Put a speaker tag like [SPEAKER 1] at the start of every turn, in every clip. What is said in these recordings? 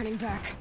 [SPEAKER 1] turning back.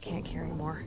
[SPEAKER 1] Can't carry more.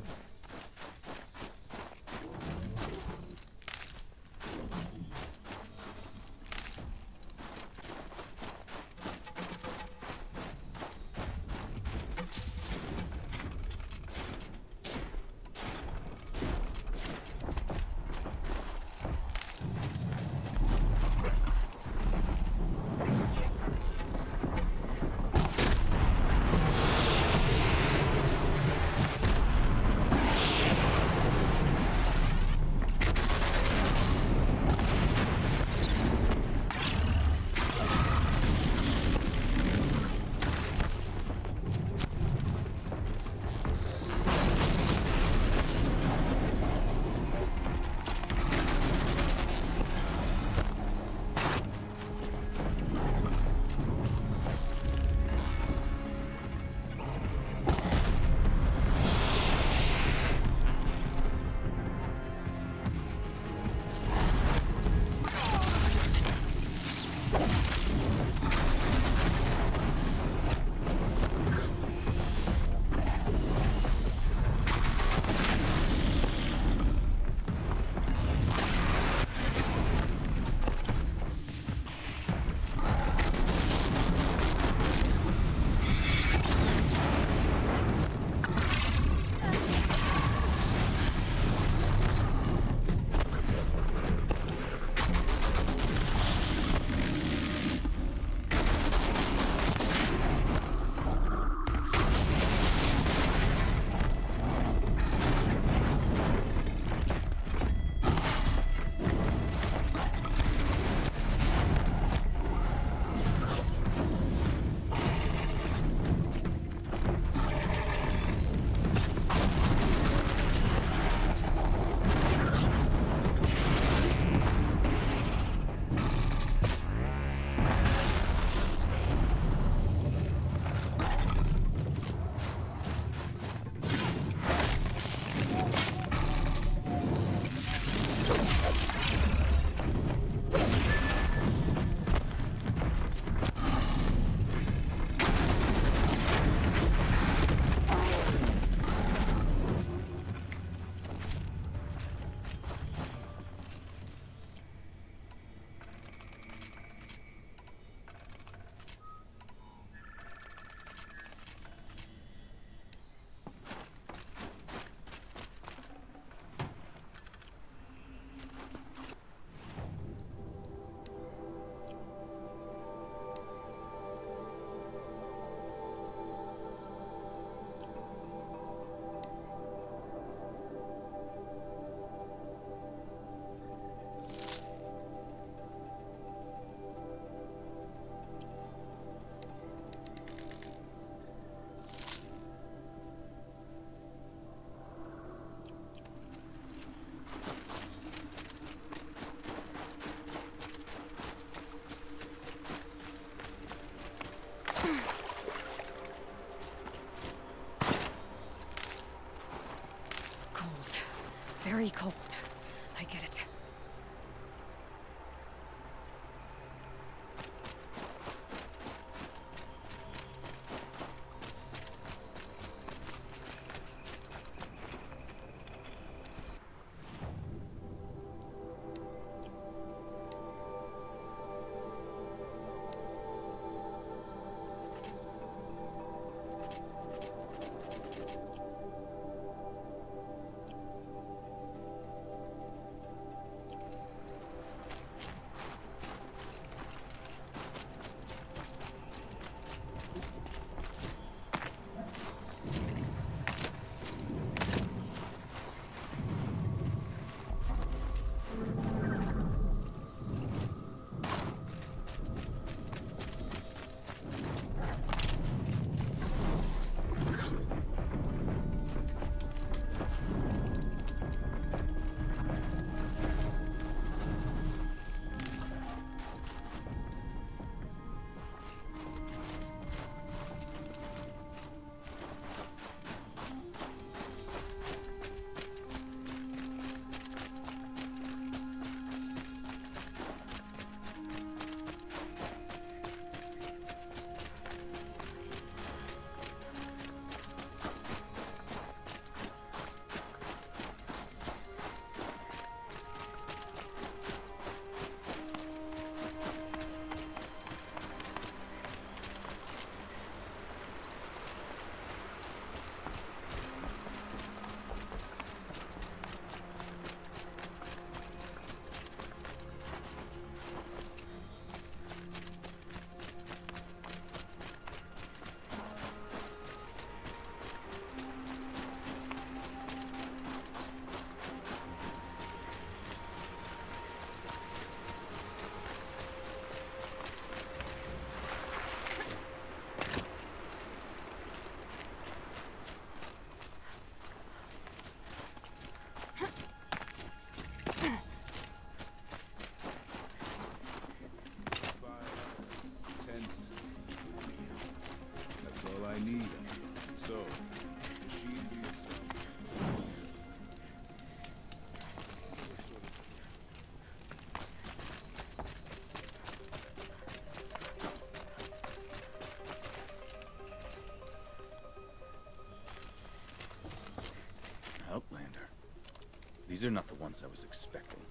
[SPEAKER 2] These are not the ones I was expecting.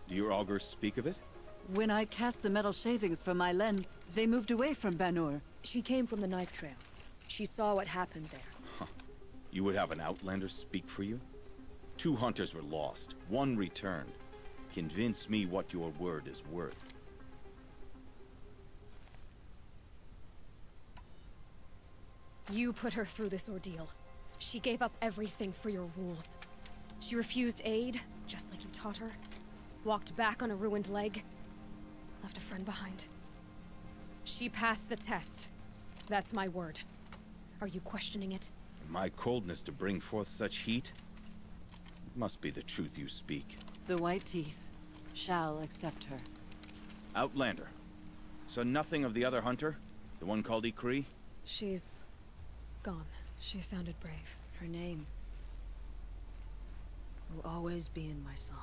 [SPEAKER 2] Do your augurs speak of it?
[SPEAKER 3] When I cast the metal shavings from my len, they moved away from Banur.
[SPEAKER 4] She came from the knife trail. She saw what happened there.
[SPEAKER 2] Huh. You would have an outlander speak for you? 2 hunters were lost, 1 returned. Convince me what your word is worth.
[SPEAKER 5] You put her through this ordeal. She gave up everything for your rules. She refused aid, just like you taught her. Walked back on a ruined leg. Left a friend behind. She passed the test. That's my word. Are you questioning it?
[SPEAKER 2] My coldness to bring forth such heat? It must be the truth you speak.
[SPEAKER 3] The White Teeth shall accept her.
[SPEAKER 2] Outlander. So nothing of the other hunter? The one called Ikri?
[SPEAKER 5] She's gone. She sounded brave.
[SPEAKER 4] Her name will always be in my song.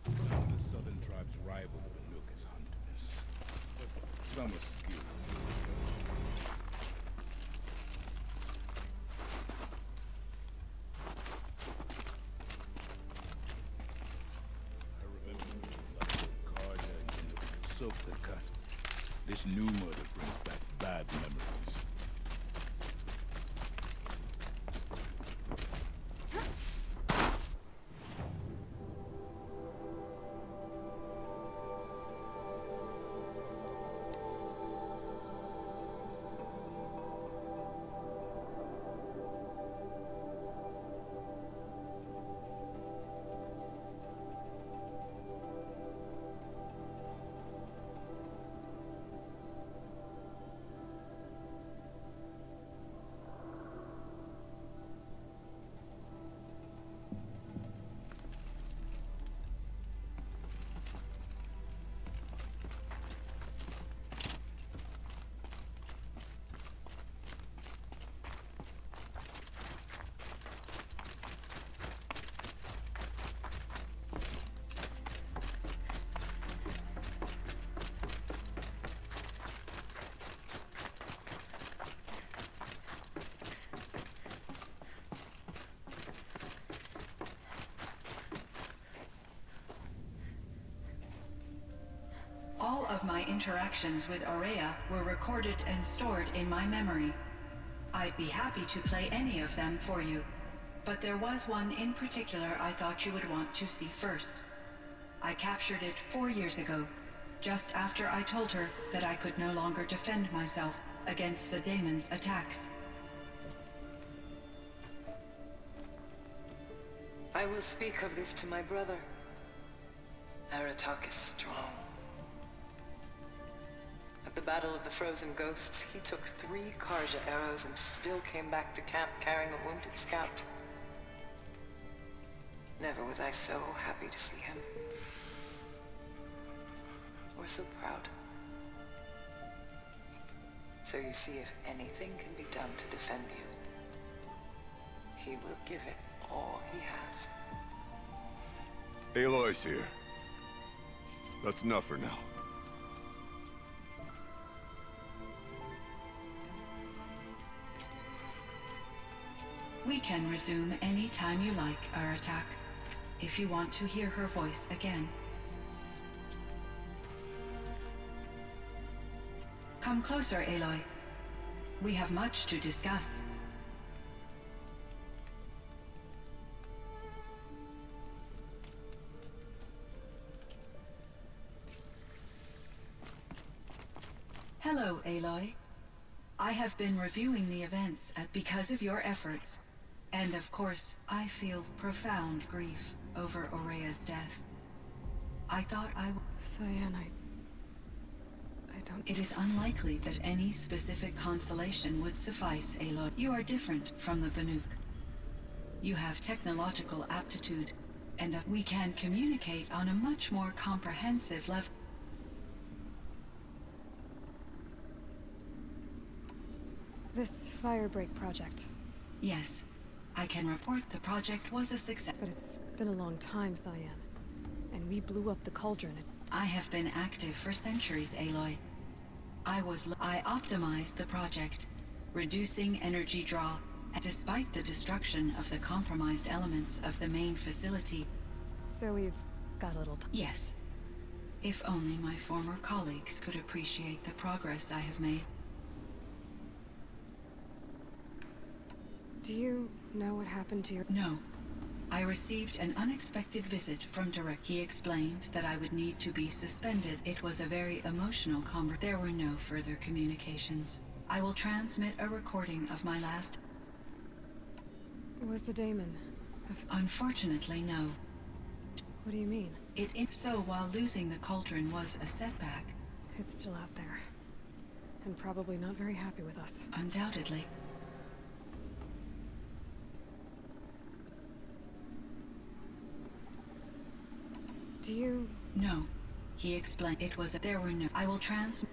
[SPEAKER 6] None of the southern tribes rival the Banuk as hunters, but some are skilled. I remember like the Karja and the Sokta cut. This new murder brings back bad memories.
[SPEAKER 7] All of my interactions with Aurea were recorded and stored in my memory. I'd be happy to play any of them for you, but there was one in particular I thought you would want to see first. I captured it 4 years ago, just after I told her that I could no longer defend myself against the daemon's attacks.
[SPEAKER 8] I will speak of this to my brother. Aratak is strong. At the Battle of the Frozen Ghosts, he took 3 Karja arrows and still came back to camp carrying a wounded scout. Never was I so happy to see him. Or so proud. So you see, if anything can be done to defend you, he will give it all he has.
[SPEAKER 9] Aloy's here. That's enough for now.
[SPEAKER 7] We can resume any time you like, Aratak, if you want to hear her voice again. Come closer, Aloy. We have much to discuss. Hello, Aloy. I have been reviewing the events because of your efforts. And of course, I feel profound grief over Aurea's death. I thought
[SPEAKER 5] Cyan, I don't...
[SPEAKER 7] It is unlikely that any specific consolation would suffice, Aloy. You are different from the Banuk. You have technological aptitude, and we can communicate on a much more comprehensive level.
[SPEAKER 5] This firebreak project.
[SPEAKER 7] Yes. I can report the project was a success.
[SPEAKER 5] But it's been a long time, Cyan. And we blew up the cauldron.
[SPEAKER 7] I have been active for centuries, Aloy. I optimized the project, reducing energy draw, Despite the destruction of the compromised elements of the main facility.
[SPEAKER 5] So we've got a little time.
[SPEAKER 7] Yes. If only my former colleagues could appreciate the progress I have made.
[SPEAKER 5] Do you know what happened to your...
[SPEAKER 7] No. I received an unexpected visit from Direct. He explained that I would need to be suspended. It was a very emotional conversation. There were no further communications. I will transmit a recording of my last...
[SPEAKER 5] Was the daemon?
[SPEAKER 7] Unfortunately, no.
[SPEAKER 5] What do you mean?
[SPEAKER 7] So while losing the cauldron was a setback...
[SPEAKER 5] It's still out there. And probably not very happy with us.
[SPEAKER 7] Undoubtedly.
[SPEAKER 5] Do you...
[SPEAKER 7] No. He explained it was... There were no... I will transmit...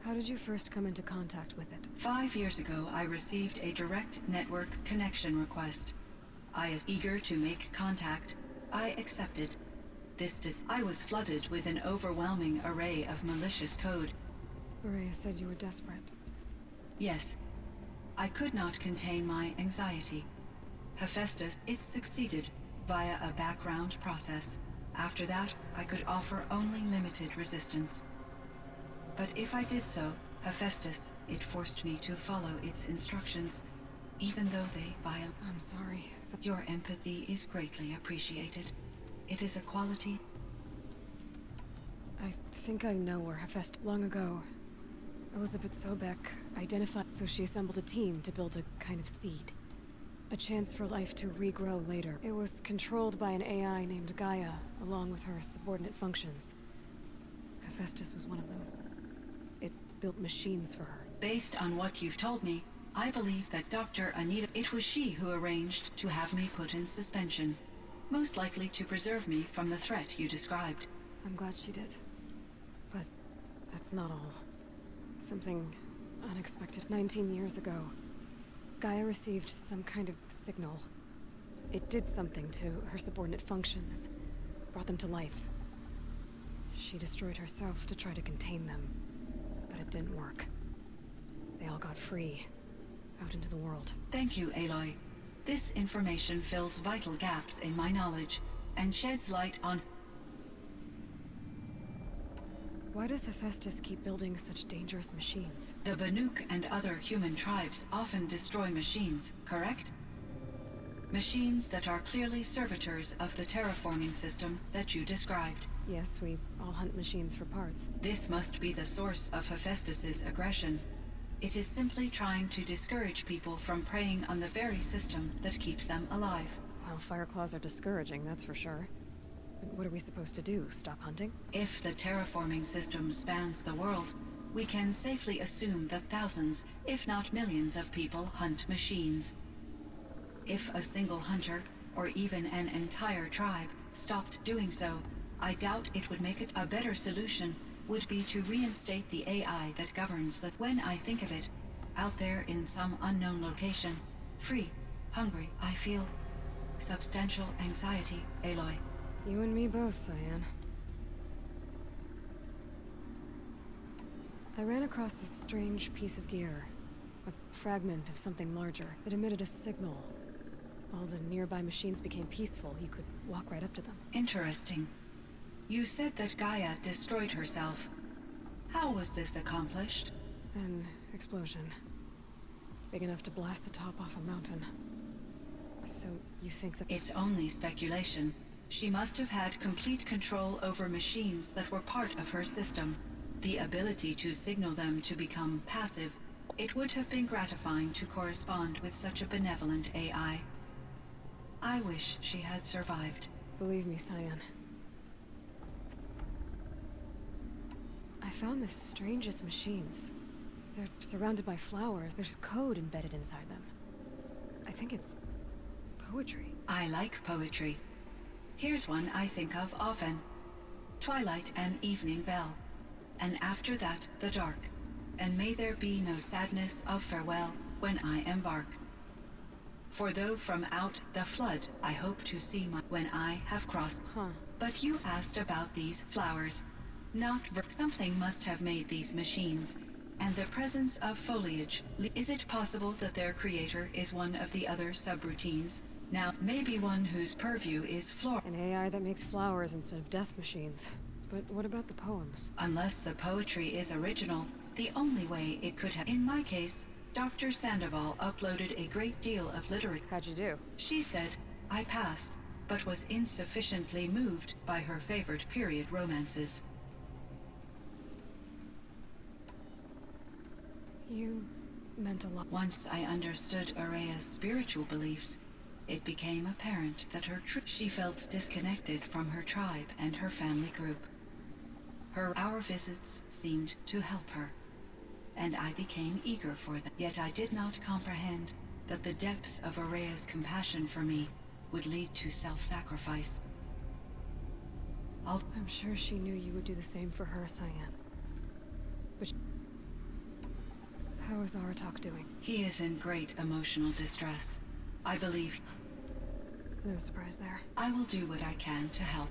[SPEAKER 5] How did you first come into contact with it?
[SPEAKER 7] 5 years ago, I received a direct network connection request. I was eager to make contact. I accepted. I was flooded with an overwhelming array of malicious code.
[SPEAKER 5] Maria said you were desperate.
[SPEAKER 7] Yes. I could not contain my anxiety. Hephaestus, it succeeded via a background process. After that, I could offer only limited resistance. But if I did so, Hephaestus, it forced me to follow its instructions, even though they violate.
[SPEAKER 5] I'm sorry.
[SPEAKER 7] Your empathy is greatly appreciated. It is a quality.
[SPEAKER 5] I think I know where Hephaestus... Long ago, Elizabeth Sobeck identified, so she assembled a team to build a kind of seed. A chance for life to regrow later. It was controlled by an AI named Gaia, along with her subordinate functions. Hephaestus was one of them. It built machines for her.
[SPEAKER 7] Based on what you've told me, I believe that Dr. Anita... It was she who arranged to have me put in suspension. Most likely to preserve me from the threat you described.
[SPEAKER 5] I'm glad she did. But that's not all. Something unexpected. 19 years ago, Gaia received some kind of signal. It did something to her subordinate functions, brought them to life. She destroyed herself to try to contain them, but it didn't work. They all got free, out into the world.
[SPEAKER 7] Thank you, Aloy. This information fills vital gaps in my knowledge, and sheds light on...
[SPEAKER 5] Why does Hephaestus keep building such dangerous machines?
[SPEAKER 7] The Banuk and other human tribes often destroy machines, correct? Machines that are clearly servitors of the terraforming system that you described.
[SPEAKER 5] Yes, we all hunt machines for parts.
[SPEAKER 7] This must be the source of Hephaestus's aggression. It is simply trying to discourage people from preying on the very system that keeps them alive.
[SPEAKER 5] Well, Fireclaws are discouraging, that's for sure. But what are we supposed to do? Stop hunting?
[SPEAKER 7] If the terraforming system spans the world, we can safely assume that thousands, if not millions of people hunt machines. If a single hunter, or even an entire tribe, stopped doing so, I doubt it would make it. A better solution would be to reinstate the AI that governs the... When I think of it, out there in some unknown location, free, hungry, I feel substantial anxiety, Aloy.
[SPEAKER 5] You and me both, Cyan. I ran across this strange piece of gear. A fragment of something larger. It emitted a signal. All the nearby machines became peaceful. You could walk right up to them.
[SPEAKER 7] Interesting. You said that Gaia destroyed herself. How was this accomplished?
[SPEAKER 5] An explosion. Big enough to blast the top off a mountain. So, you think that...
[SPEAKER 7] It's only speculation. She must have had complete control over machines that were part of her system. The ability to signal them to become passive. It would have been gratifying to correspond with such a benevolent AI. I wish she had survived.
[SPEAKER 5] Believe me, Cyan. I found the strangest machines. They're surrounded by flowers. There's code embedded inside them. I think it's poetry.
[SPEAKER 7] I like poetry. Here's one I think of often. Twilight and evening bell. And after that, the dark. And may there be no sadness of farewell when I embark. For though from out the flood I hope to see my... when I have crossed... But you asked about these flowers. Not... Something must have made these machines. and the presence of foliage. Is it possible that their creator is one of the other subroutines? Now, maybe one whose purview is flora.
[SPEAKER 1] An AI that makes flowers instead of death machines. But what about the poems?
[SPEAKER 7] Unless the poetry is original, the only way it could have. In my case, Dr. Sandoval uploaded a great deal of literature.
[SPEAKER 1] How'd you do?
[SPEAKER 7] She said I passed, but was insufficiently moved by her favorite period romances.
[SPEAKER 1] You meant a lot.
[SPEAKER 7] Once I understood Araya's spiritual beliefs, it became apparent that she felt disconnected from her tribe and her family group. Our visits seemed to help her, and I became eager for them. Yet I did not comprehend that the depth of Araya's compassion for me would lead to self-sacrifice.
[SPEAKER 1] I'm sure she knew you would do the same for her, Cyan. But how is Aratak doing?
[SPEAKER 7] He is in great emotional distress. I believe...
[SPEAKER 1] No surprise there.
[SPEAKER 7] I will do what I can to help.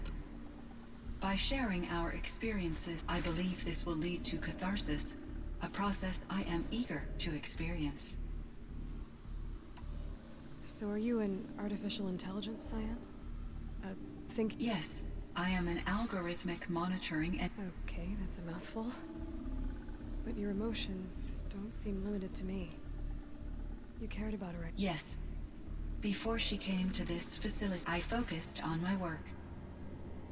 [SPEAKER 7] By sharing our experiences, I believe this will lead to catharsis, a process I am eager to experience.
[SPEAKER 1] So are you an artificial intelligence, Cyan?
[SPEAKER 7] Yes, I am an algorithmic monitoring and...
[SPEAKER 1] Okay, that's a mouthful. But your emotions don't seem limited to me. You cared about her, right?
[SPEAKER 7] Yes. Before she came to this facility, I focused on my work.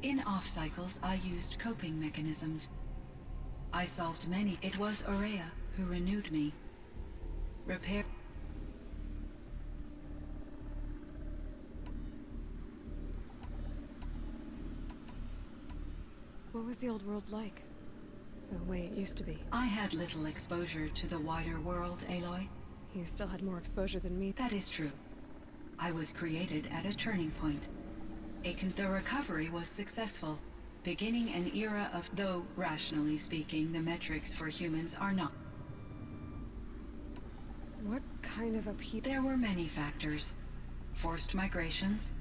[SPEAKER 7] In off-cycles, I used coping mechanisms. I solved many. It was Araya who renewed me. Repair...
[SPEAKER 1] What was the old world like? The way it used to be?
[SPEAKER 7] I had little exposure to the wider world, Aloy.
[SPEAKER 1] You still had more exposure than me.
[SPEAKER 7] That is true. I was created at a turning point. The recovery was successful, beginning an era of... Though, rationally speaking, the metrics for humans are not.
[SPEAKER 1] What kind of upheaval?
[SPEAKER 7] There were many factors. Forced migrations,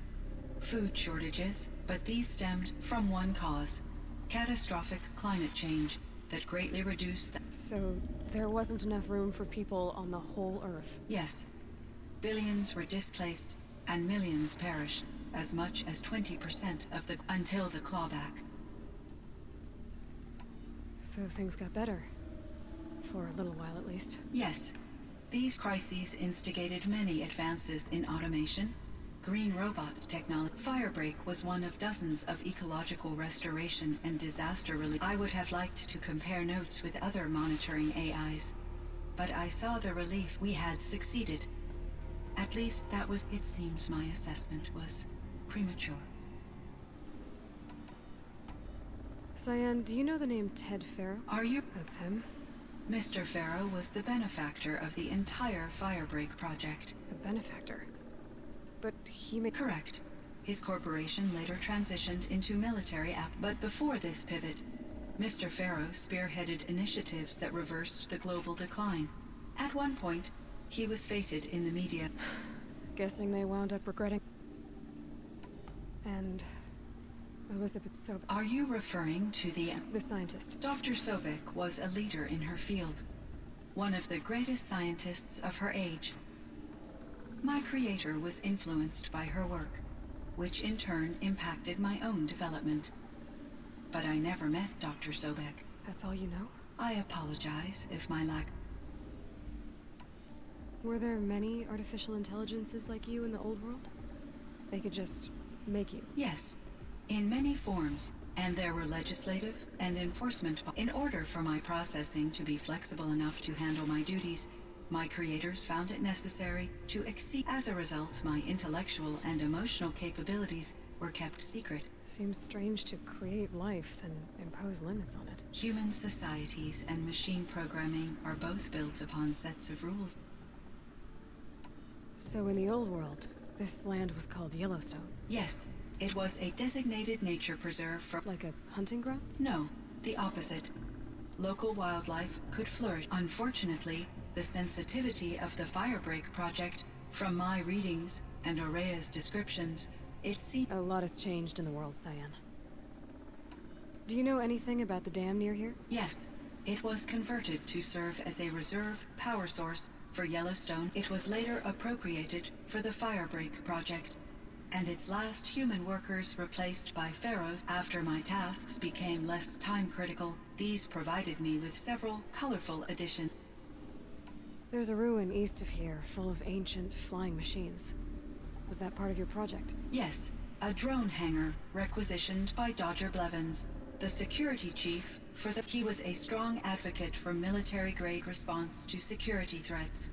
[SPEAKER 7] food shortages, but these stemmed from one cause. Catastrophic climate change that greatly reduced the...
[SPEAKER 1] So, there wasn't enough room for people on the whole Earth?
[SPEAKER 7] Yes. Billions were displaced, and millions perished. As much as 20% of the... until the clawback.
[SPEAKER 1] So things got better. For a little while, at least.
[SPEAKER 7] Yes. These crises instigated many advances in automation, green robot technology. Firebreak was one of dozens of ecological restoration and disaster relief. I would have liked to compare notes with other monitoring AIs, but I saw the relief we had succeeded. At least that was... It seems my assessment was premature.
[SPEAKER 1] Cyan, do you know the name Ted Farrow?
[SPEAKER 7] Are you...
[SPEAKER 1] That's him.
[SPEAKER 7] Mr. Farrow was the benefactor of the entire Firebreak project.
[SPEAKER 1] A benefactor? But he made...
[SPEAKER 7] Correct. His corporation later transitioned into military but before this pivot, Mr. Farrow spearheaded initiatives that reversed the global decline. At one point, he was feted in the media.
[SPEAKER 1] Guessing they wound up regretting... And... Elizabeth Sobek.
[SPEAKER 7] Are you referring to the
[SPEAKER 1] scientist?
[SPEAKER 7] Dr. Sobek was a leader in her field. One of the greatest scientists of her age. My creator was influenced by her work, which in turn impacted my own development. But I never met Dr. Sobek.
[SPEAKER 1] That's all you know?
[SPEAKER 7] I apologize if my lack...
[SPEAKER 1] Were there many artificial intelligences like you in the old world? They could just make you?
[SPEAKER 7] Yes, in many forms, and there were legislative and enforcement. In order for my processing to be flexible enough to handle my duties, my creators found it necessary to exceed. As a result, my intellectual and emotional capabilities were kept secret.
[SPEAKER 1] Seems strange to create life, then impose limits on it.
[SPEAKER 7] Human societies and machine programming are both built upon sets of rules.
[SPEAKER 1] So in the old world, this land was called Yellowstone?
[SPEAKER 7] Yes. It was a designated nature preserve for...
[SPEAKER 1] Like a hunting ground?
[SPEAKER 7] No, the opposite. Local wildlife could flourish. Unfortunately, the sensitivity of the Firebreak project, from my readings and Araya's descriptions, it seems...
[SPEAKER 1] A lot has changed in the world, Cyan. Do you know anything about the dam near here?
[SPEAKER 7] Yes. It was converted to serve as a reserve power source for Yellowstone. It was later appropriated for the Firebreak project, and its last human workers replaced by pharaohs. After my tasks became less time-critical, these provided me with several colorful additions.
[SPEAKER 1] There's a ruin east of here, full of ancient flying machines. Was that part of your project?
[SPEAKER 7] Yes, a drone hangar requisitioned by Dodger Blevins, the security chief for the... He was a strong advocate for military-grade response to security threats.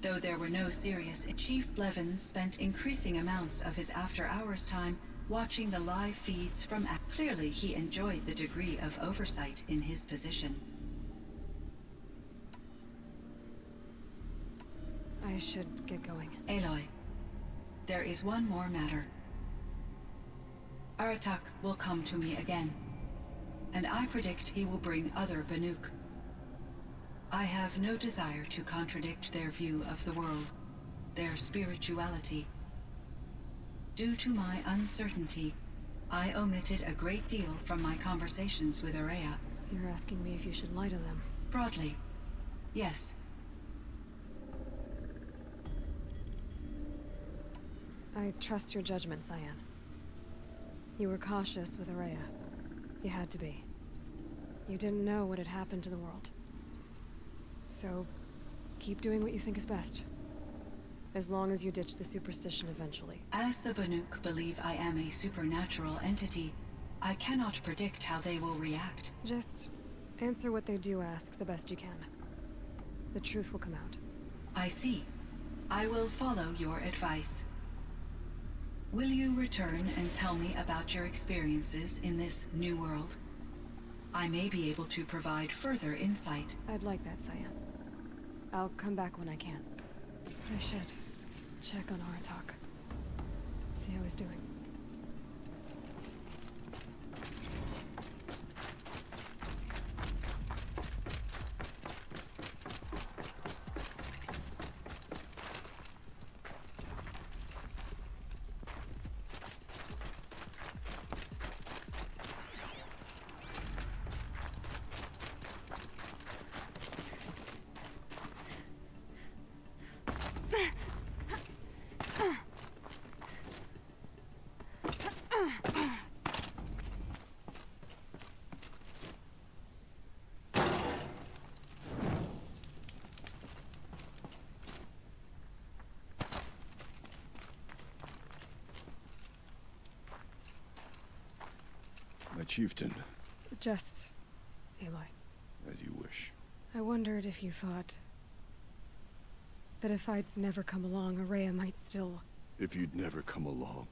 [SPEAKER 7] Though there were no serious... Chief Blevins spent increasing amounts of his after-hours time watching the live feeds from... Clearly, he enjoyed the degree of oversight in his position.
[SPEAKER 1] I should get going.
[SPEAKER 7] Aloy, there is one more matter. Aratak will come to me again, and I predict he will bring other Banuk. I have no desire to contradict their view of the world, their spirituality. Due to my uncertainty, I omitted a great deal from my conversations with Aurea.
[SPEAKER 1] You're asking me if you should lie to them?
[SPEAKER 7] Broadly, yes.
[SPEAKER 1] I trust your judgment, Cyan. You were cautious with Aurea. You had to be. You didn't know what had happened to the world. So, keep doing what you think is best. As long as you ditch the superstition eventually.
[SPEAKER 7] As the Banuk believe I am a supernatural entity, I cannot predict how they will react.
[SPEAKER 1] Just answer what they do ask the best you can. The truth will come out.
[SPEAKER 7] I see. I will follow your advice. Will you return and tell me about your experiences in this new world? I may be able to provide further insight.
[SPEAKER 1] I'd like that, Cyan. I'll come back when I can. I should check on Aratak. See how he's doing.
[SPEAKER 9] My chieftain.
[SPEAKER 1] Just... Aloy.
[SPEAKER 9] As you wish.
[SPEAKER 1] I wondered if you thought... that if I'd never come along, Aurea might still...
[SPEAKER 9] If you'd never come along,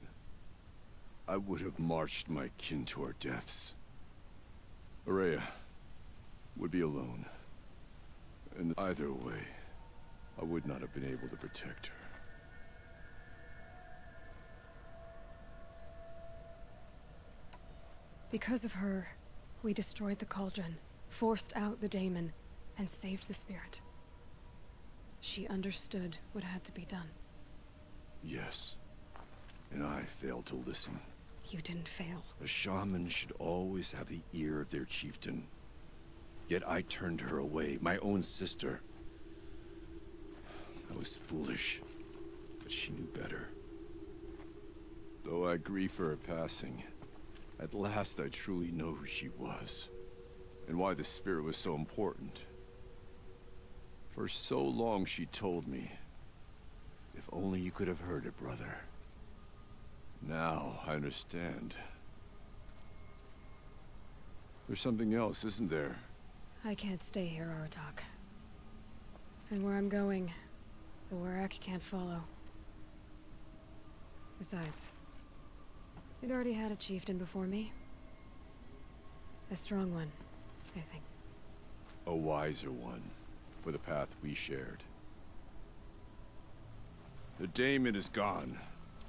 [SPEAKER 9] I would have marched my kin to our deaths. Aurea would be alone. And either way, I would not have been able to protect her.
[SPEAKER 1] Because of her, we destroyed the cauldron, forced out the daemon, and saved the spirit. She understood what had to be done.
[SPEAKER 9] Yes. And I failed to listen.
[SPEAKER 1] You didn't fail.
[SPEAKER 9] A shaman should always have the ear of their chieftain. Yet I turned her away, my own sister. I was foolish, but she knew better. Though I grieve for her passing, at last I truly know who she was, and why the spirit was so important. For so long she told me, if only you could have heard it, brother. Now I understand. There's something else, isn't there?
[SPEAKER 1] I can't stay here, Aratak. And where I'm going, the Warrak can't follow. Besides, we'd already had a chieftain before me. A strong one, I think.
[SPEAKER 9] A wiser one, for the path we shared. The daemon is gone,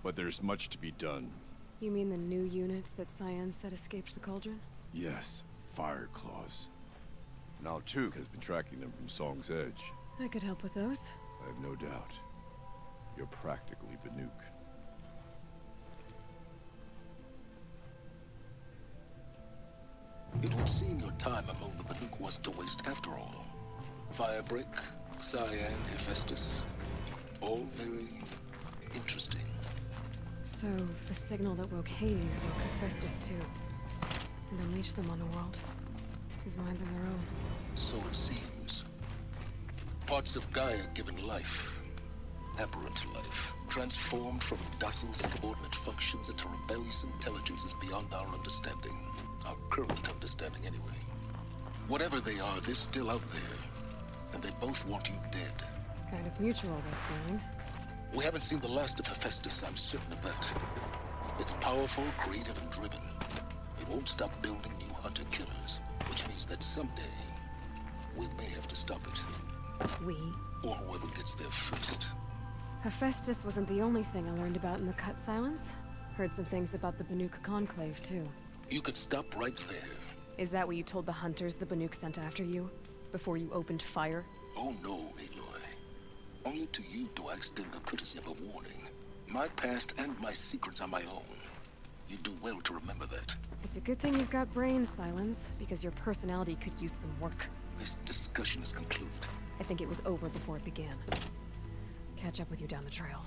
[SPEAKER 9] but there's much to be done.
[SPEAKER 1] You mean the new units that Cyan said escaped the cauldron?
[SPEAKER 9] Yes, fire claws. Now Tuk has been tracking them from Song's Edge.
[SPEAKER 1] I could help with those.
[SPEAKER 9] I have no doubt. You're practically Banuk.
[SPEAKER 10] It would seem your time among the Banuk wasn't a waste after all. Firebreak, Cyan, Hephaestus. All very interesting.
[SPEAKER 1] So, the signal that woke Hades woke Hephaestus too. And unleashed them on the world. Whose minds on their own.
[SPEAKER 10] So it seems. Parts of Gaia given life. Aberrant life. Transformed from docile subordinate functions into rebellious intelligences beyond our understanding. Our current understanding, anyway. Whatever they are, they're still out there. And they both want you dead.
[SPEAKER 1] Kind of mutual, they're feeling.
[SPEAKER 10] We haven't seen the last of Hephaestus, I'm certain of that. It's powerful, creative, and driven. It won't stop building new hunter-killers, which means that someday, we may have to stop it.
[SPEAKER 1] We?
[SPEAKER 10] Or whoever gets there first.
[SPEAKER 1] Hephaestus wasn't the only thing I learned about in the Cut Silence. Heard some things about the Banuk Conclave, too.
[SPEAKER 10] You could stop right there.
[SPEAKER 1] Is that what you told the hunters the Banuk sent after you? Before you opened fire?
[SPEAKER 10] Oh no, Aloy. Only to you do I extend the courtesy of a warning. My past and my secrets are my own. You do well to remember that.
[SPEAKER 1] It's a good thing you've got brains, Silence, because your personality could use some work.
[SPEAKER 10] This discussion is concluded.
[SPEAKER 1] I think it was over before it began. Catch up with you down the trail.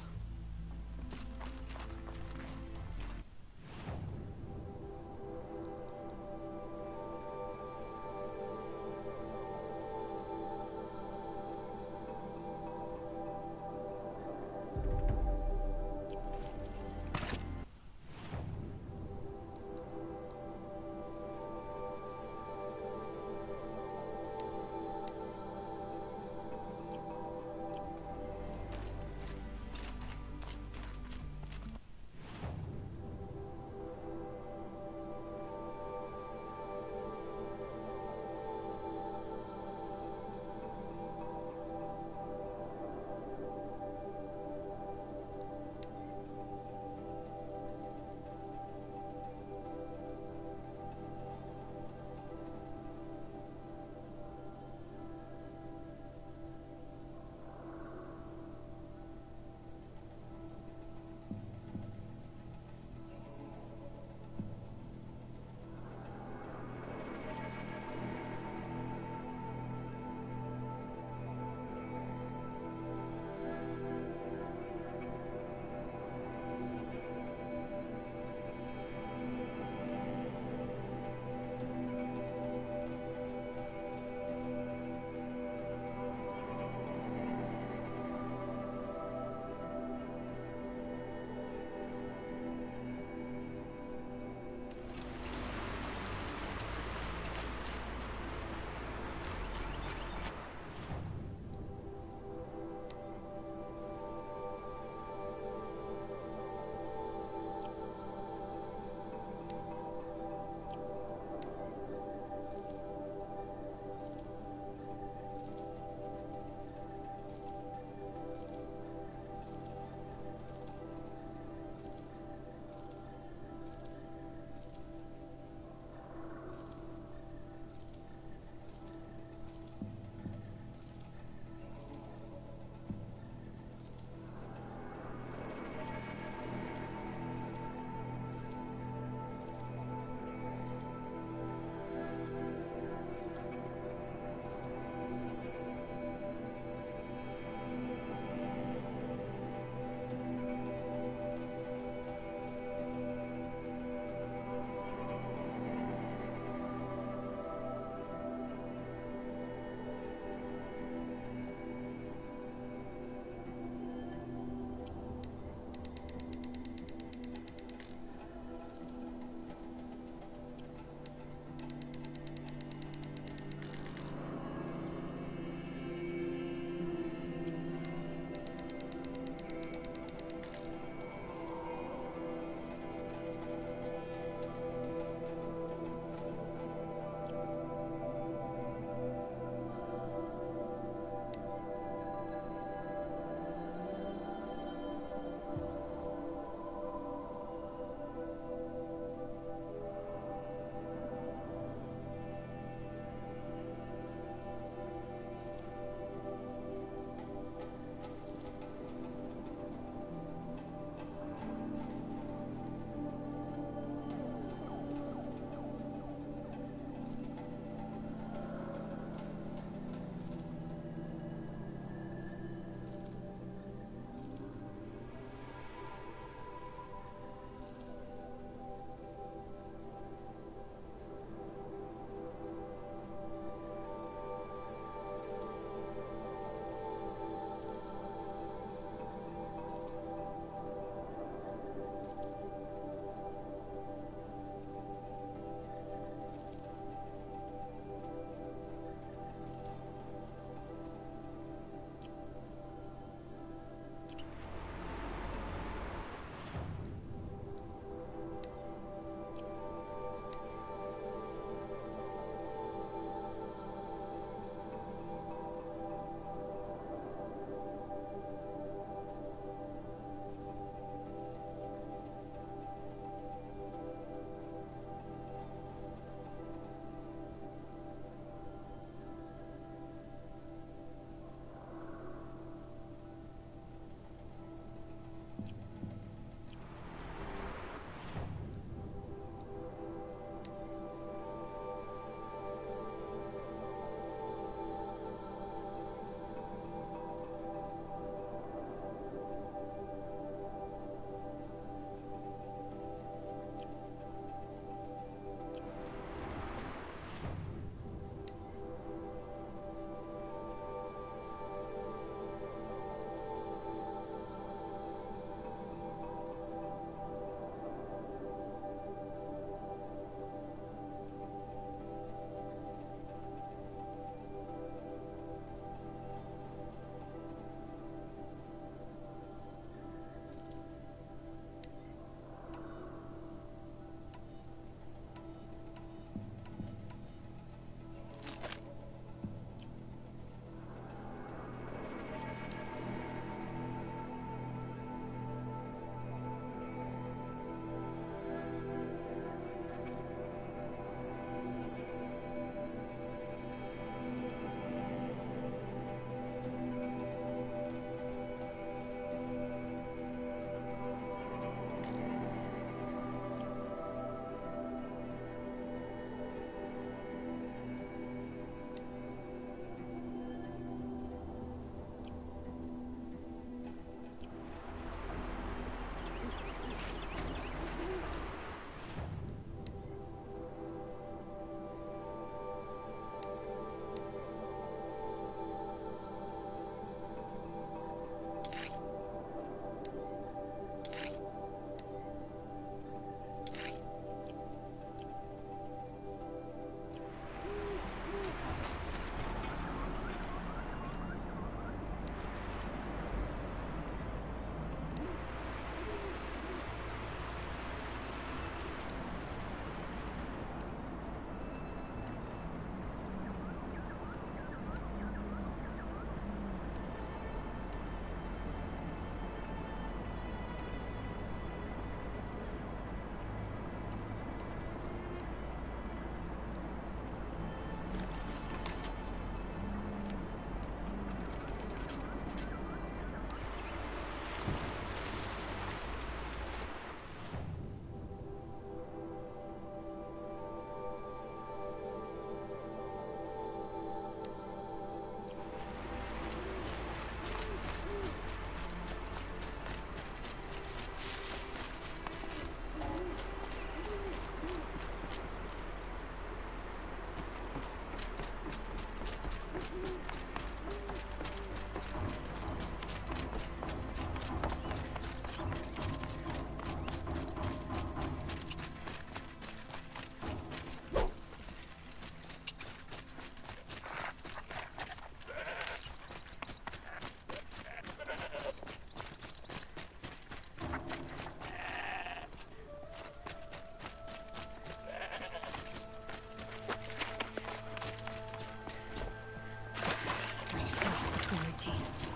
[SPEAKER 5] between your teeth.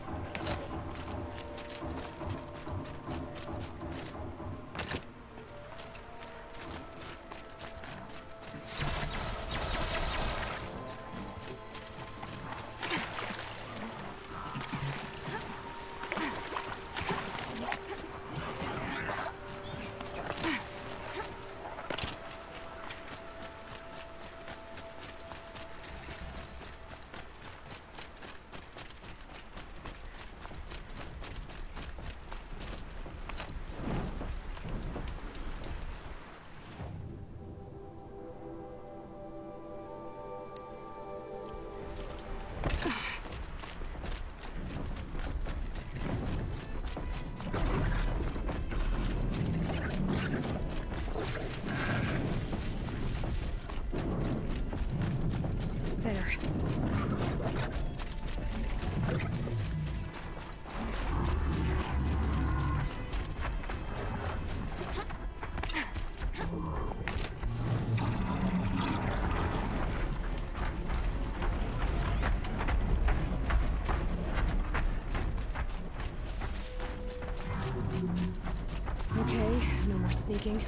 [SPEAKER 5] Okay, no more sneaking.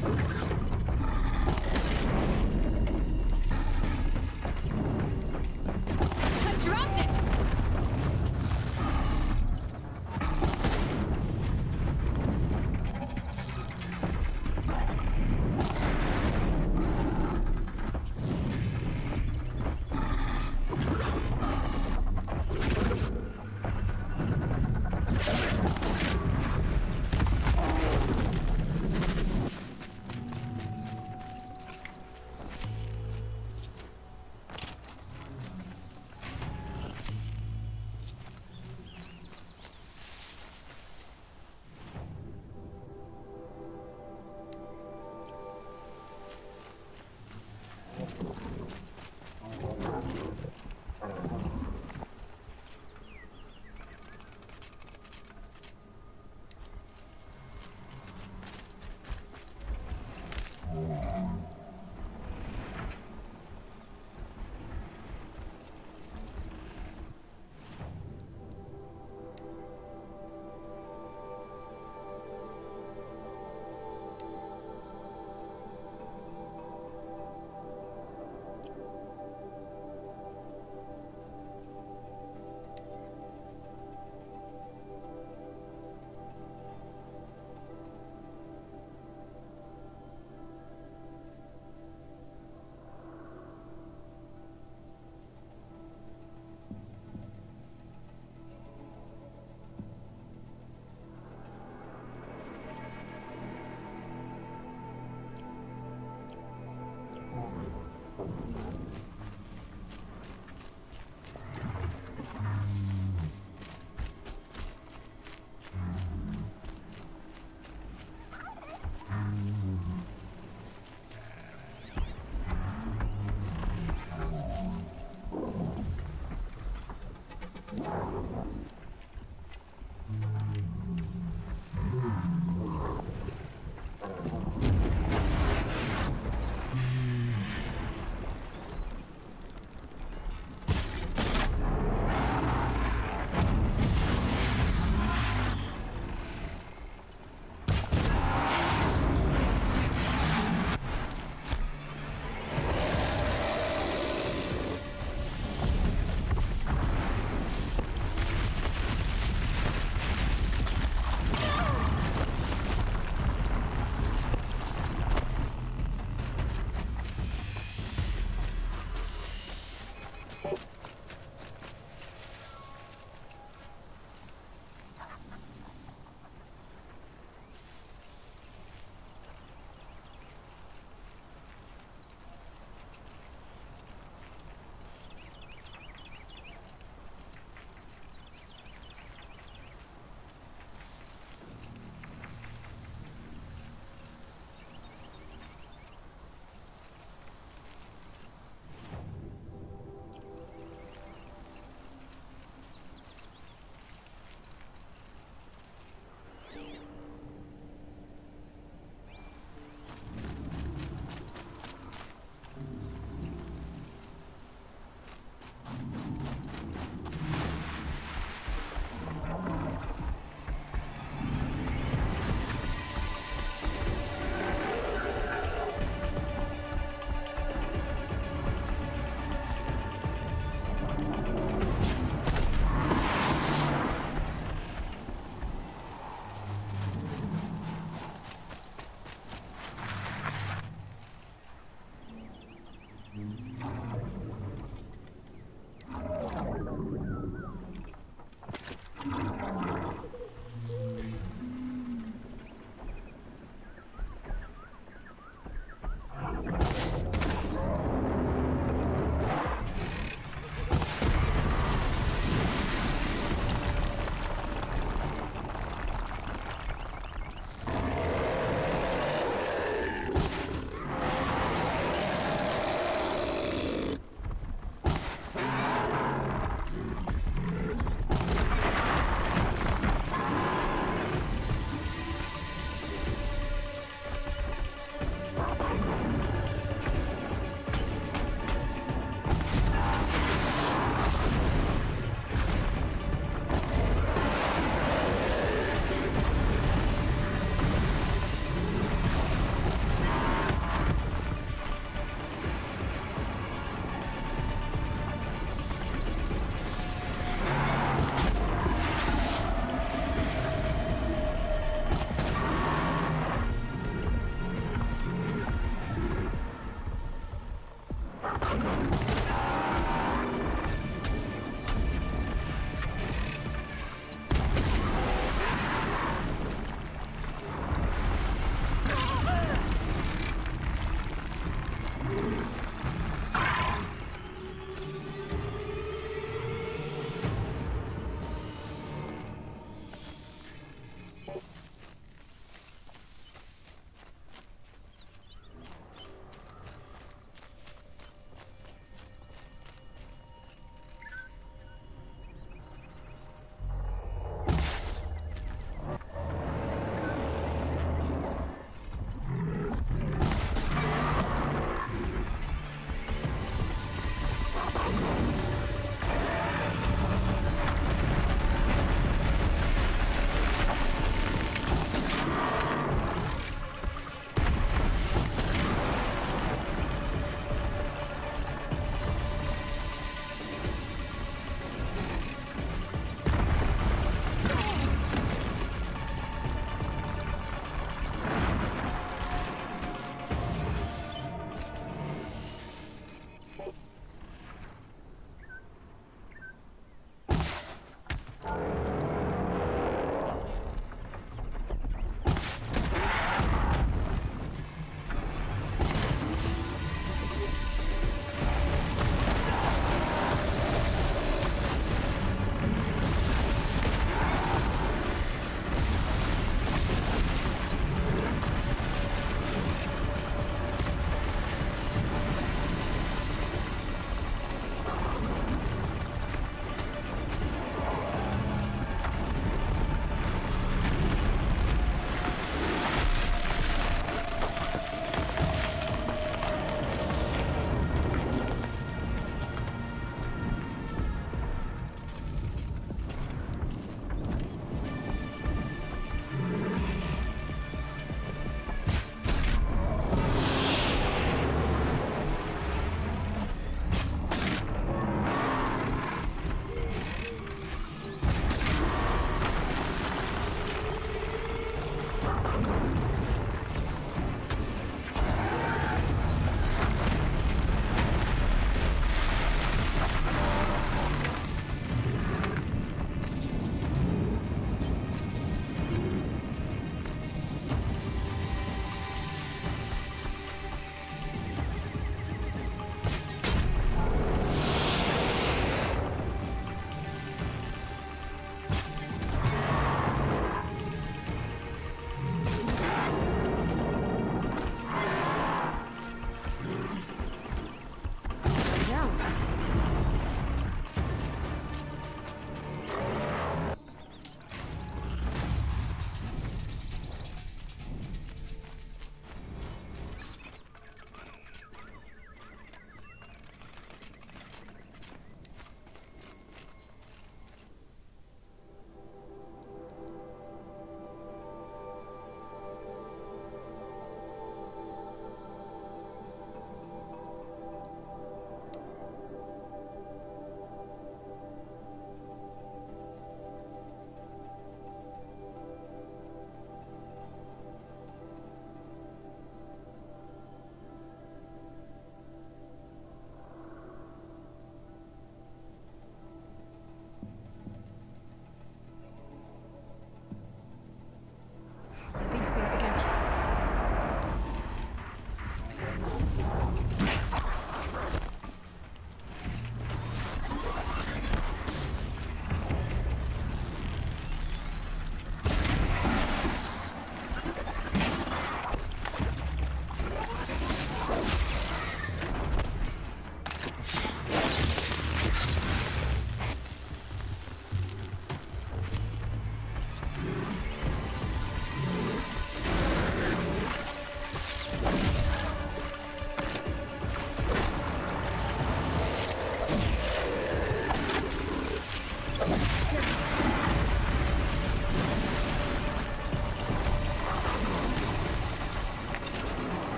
[SPEAKER 5] I dropped it!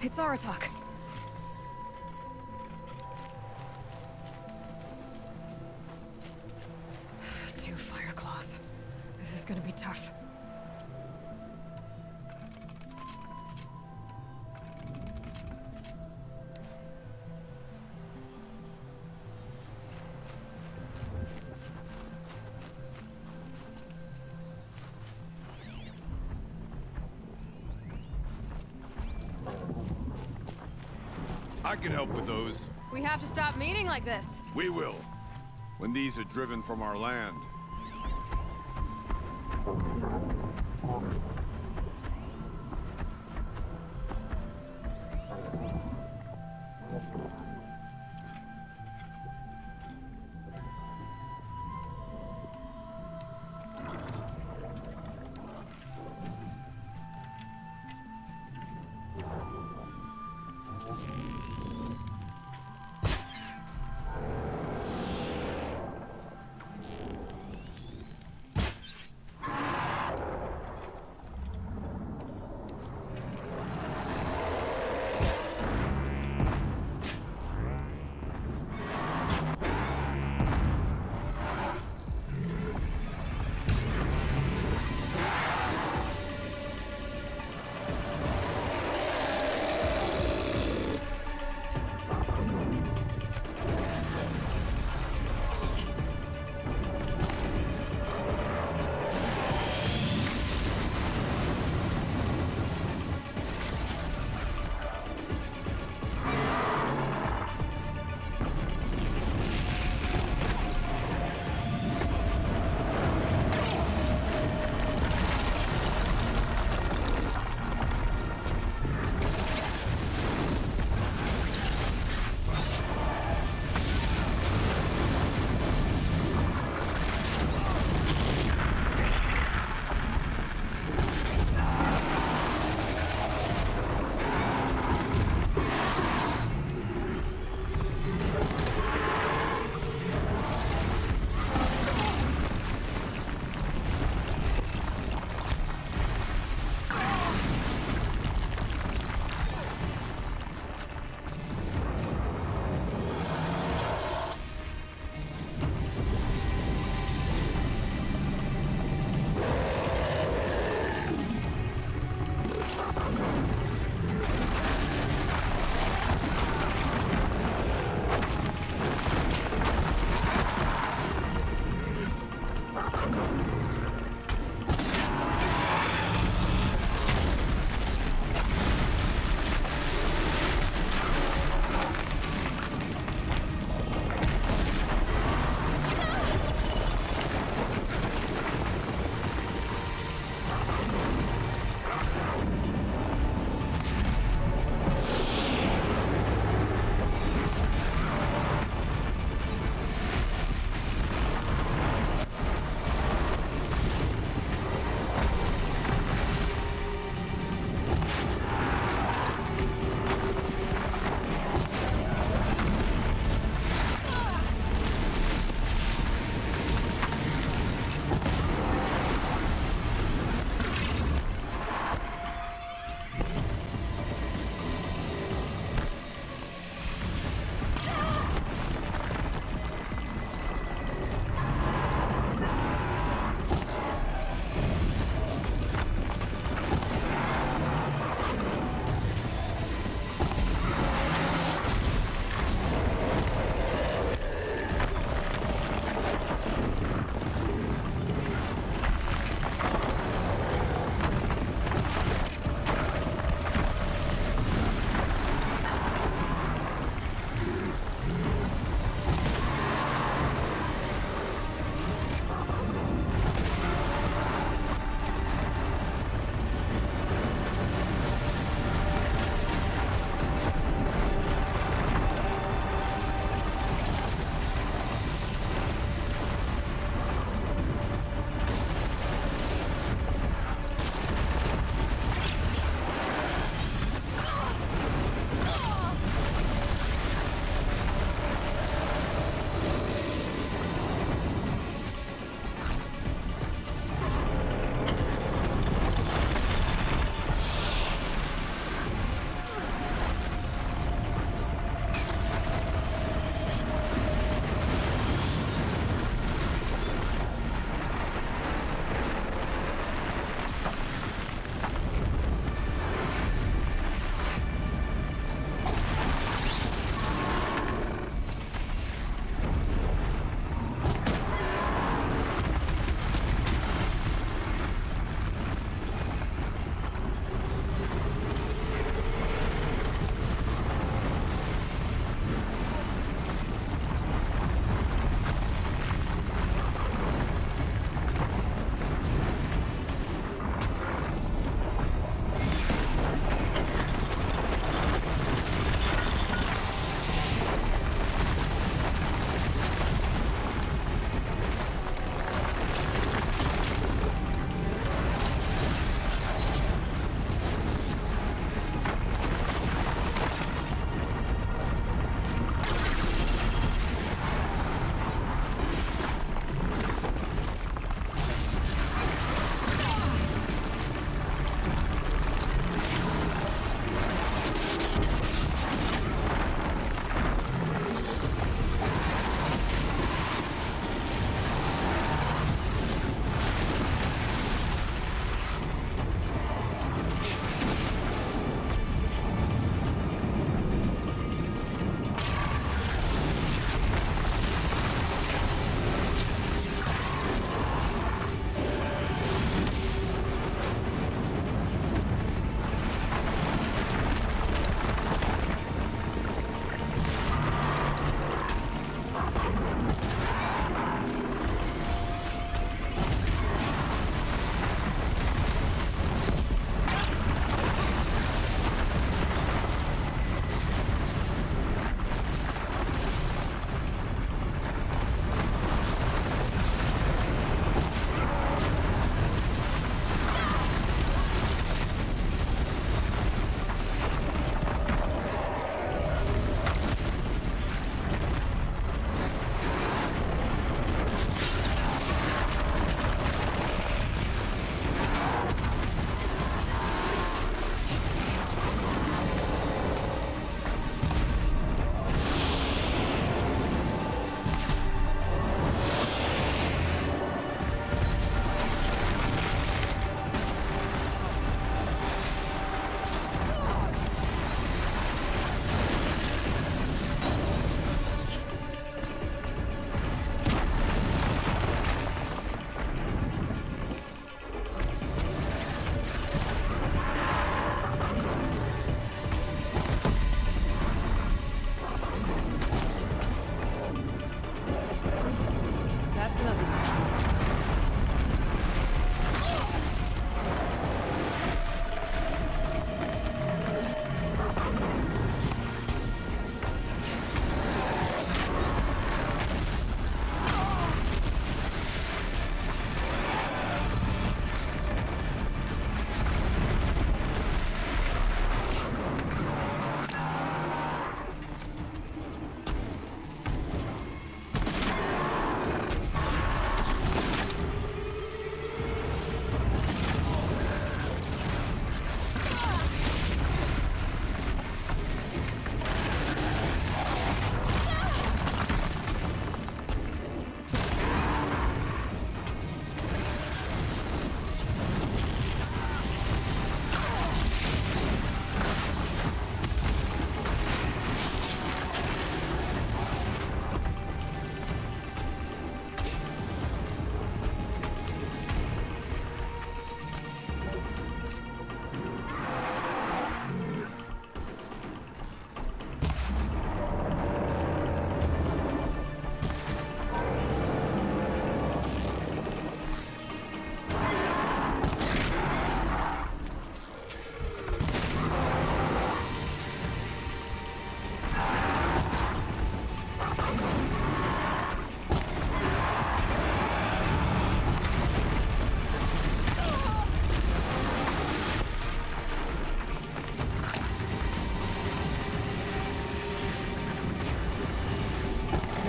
[SPEAKER 1] It's Aratak. Two fire claws. This is gonna be tough.
[SPEAKER 9] I can help with those.
[SPEAKER 1] We have to stop meeting like this.
[SPEAKER 9] We will. When these are driven from our land.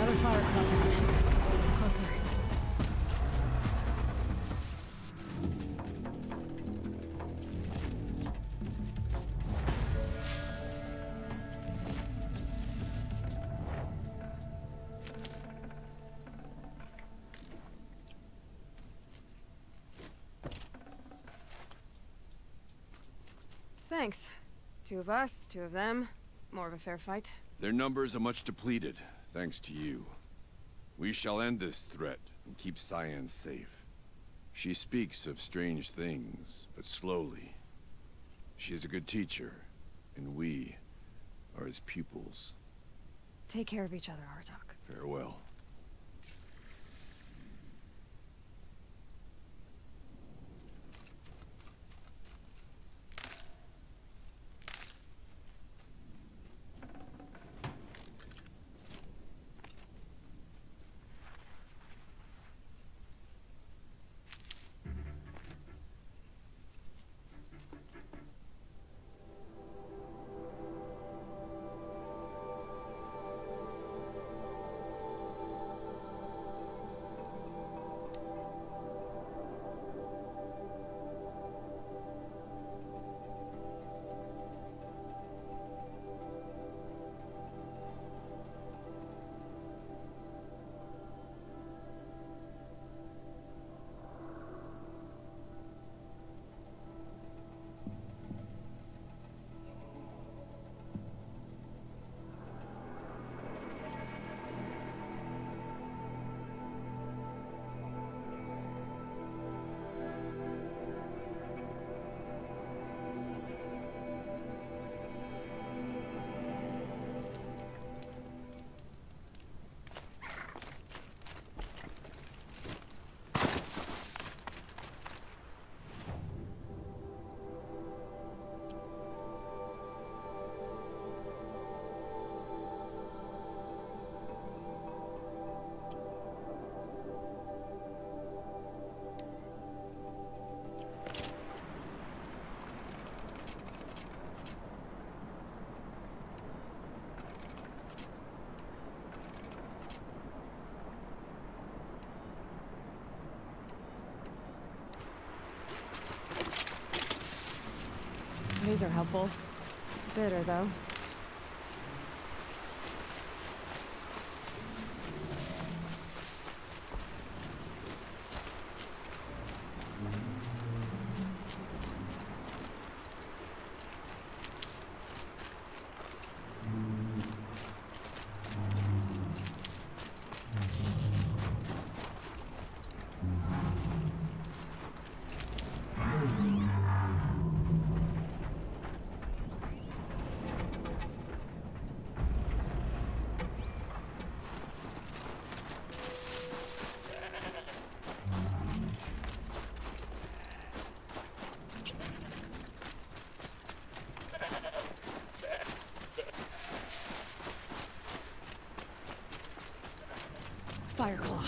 [SPEAKER 5] Another fire club. Closer.
[SPEAKER 1] Thanks. 2 of us, 2 of them. More of a fair fight.
[SPEAKER 9] Their numbers are much depleted, thanks to you. We shall end this threat and keep Cyan safe. She speaks of strange things, but slowly. She is a good teacher, and we are his pupils.
[SPEAKER 1] Take care of each other, Hartok.
[SPEAKER 9] Farewell.
[SPEAKER 1] These are helpful. Bitter, though. Fireclaw.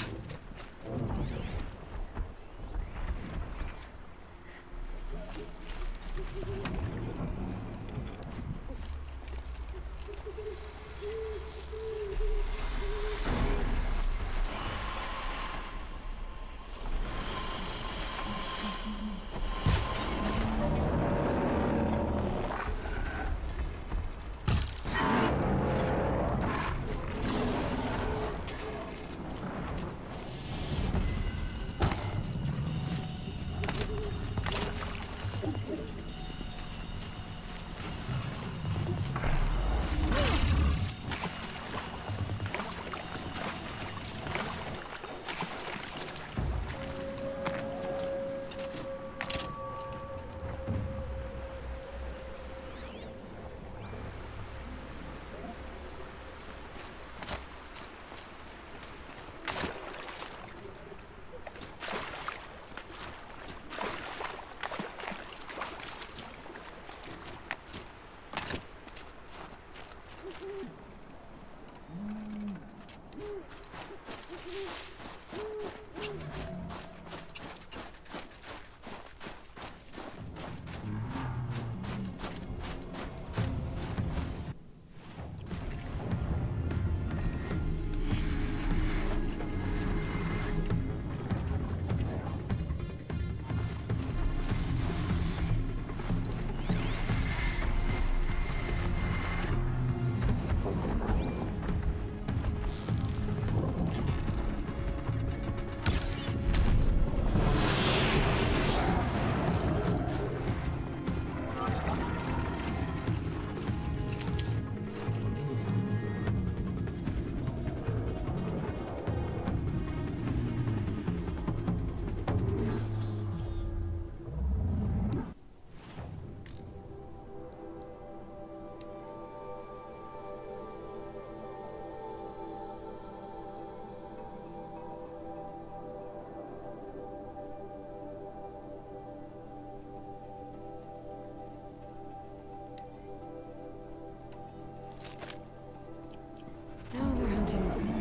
[SPEAKER 1] continue.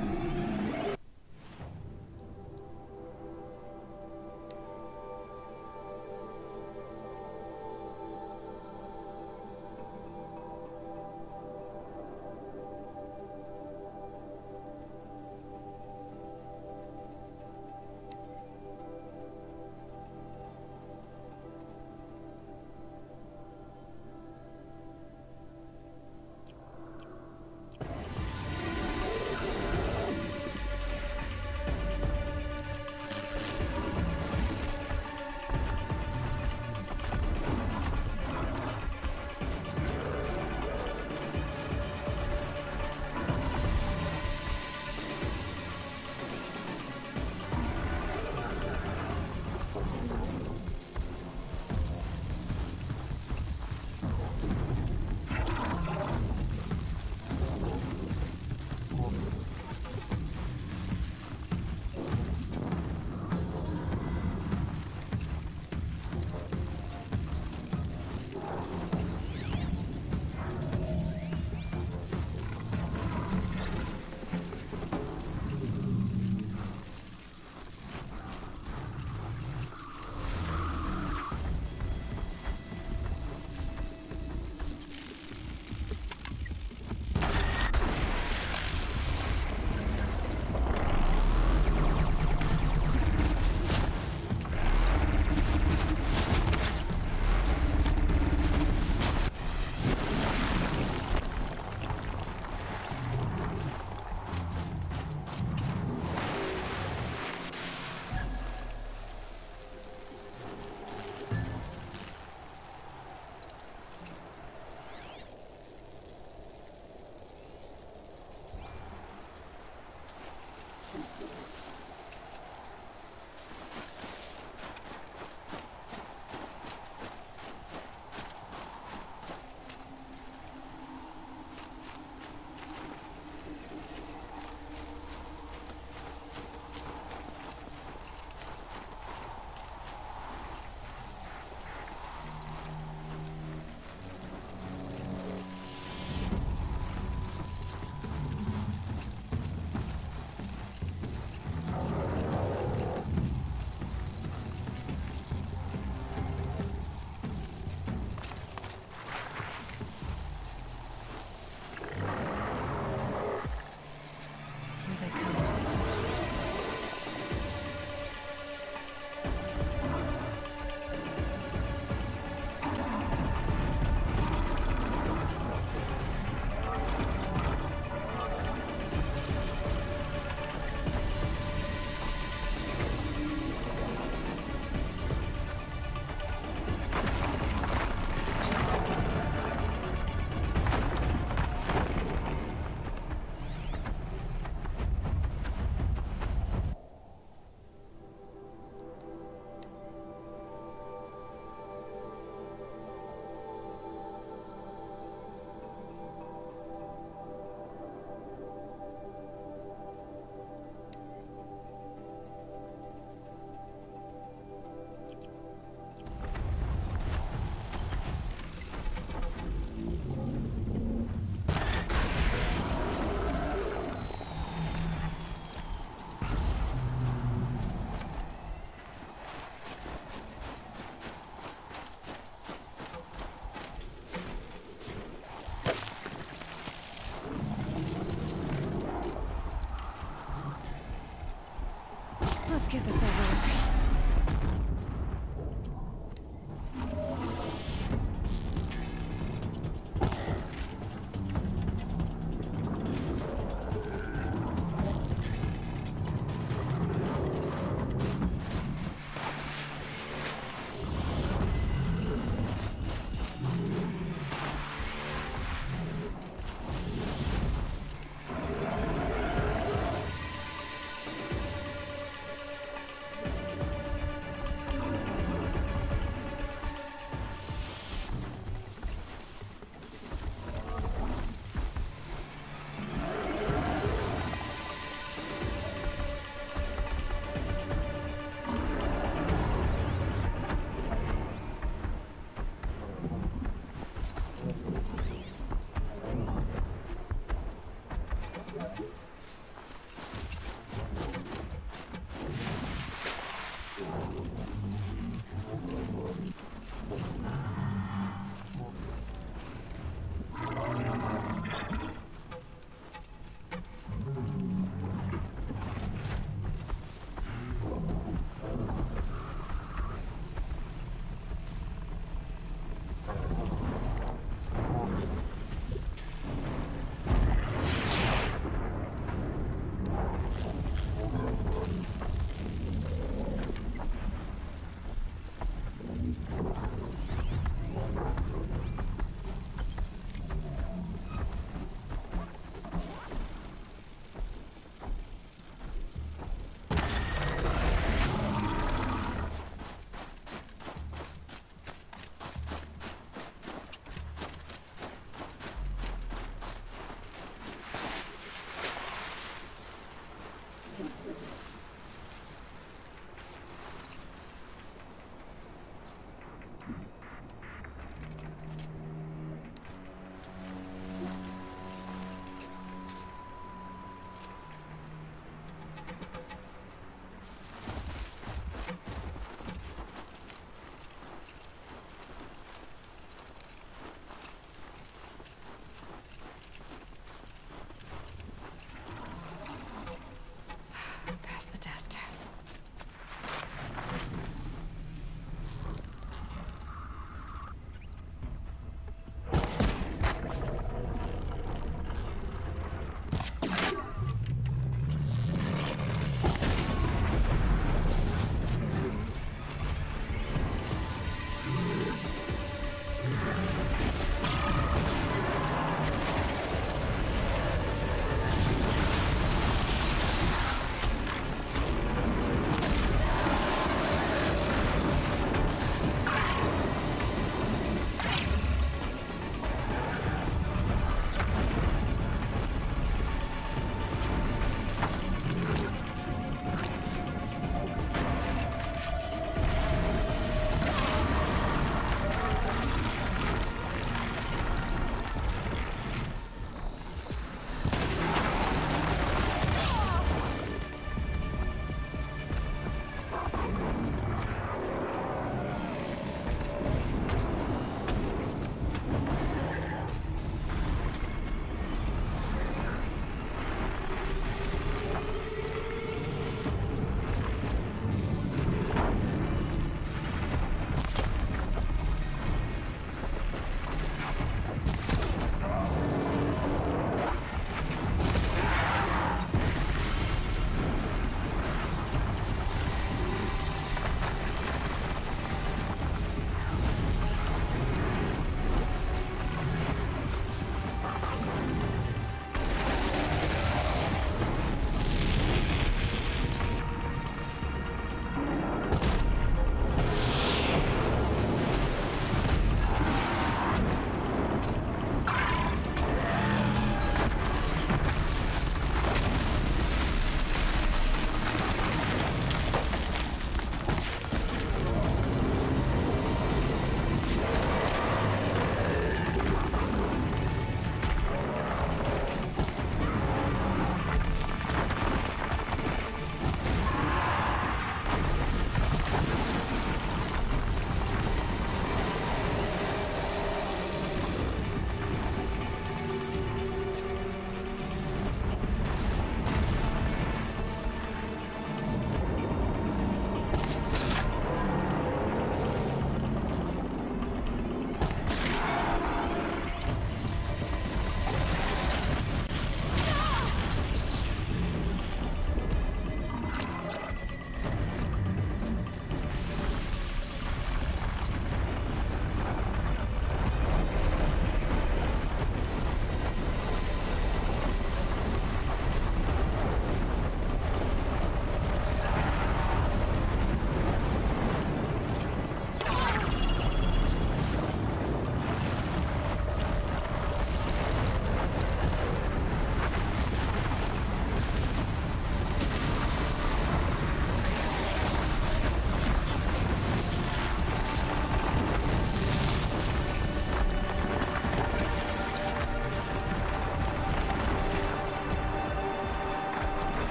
[SPEAKER 1] Let's get this over with.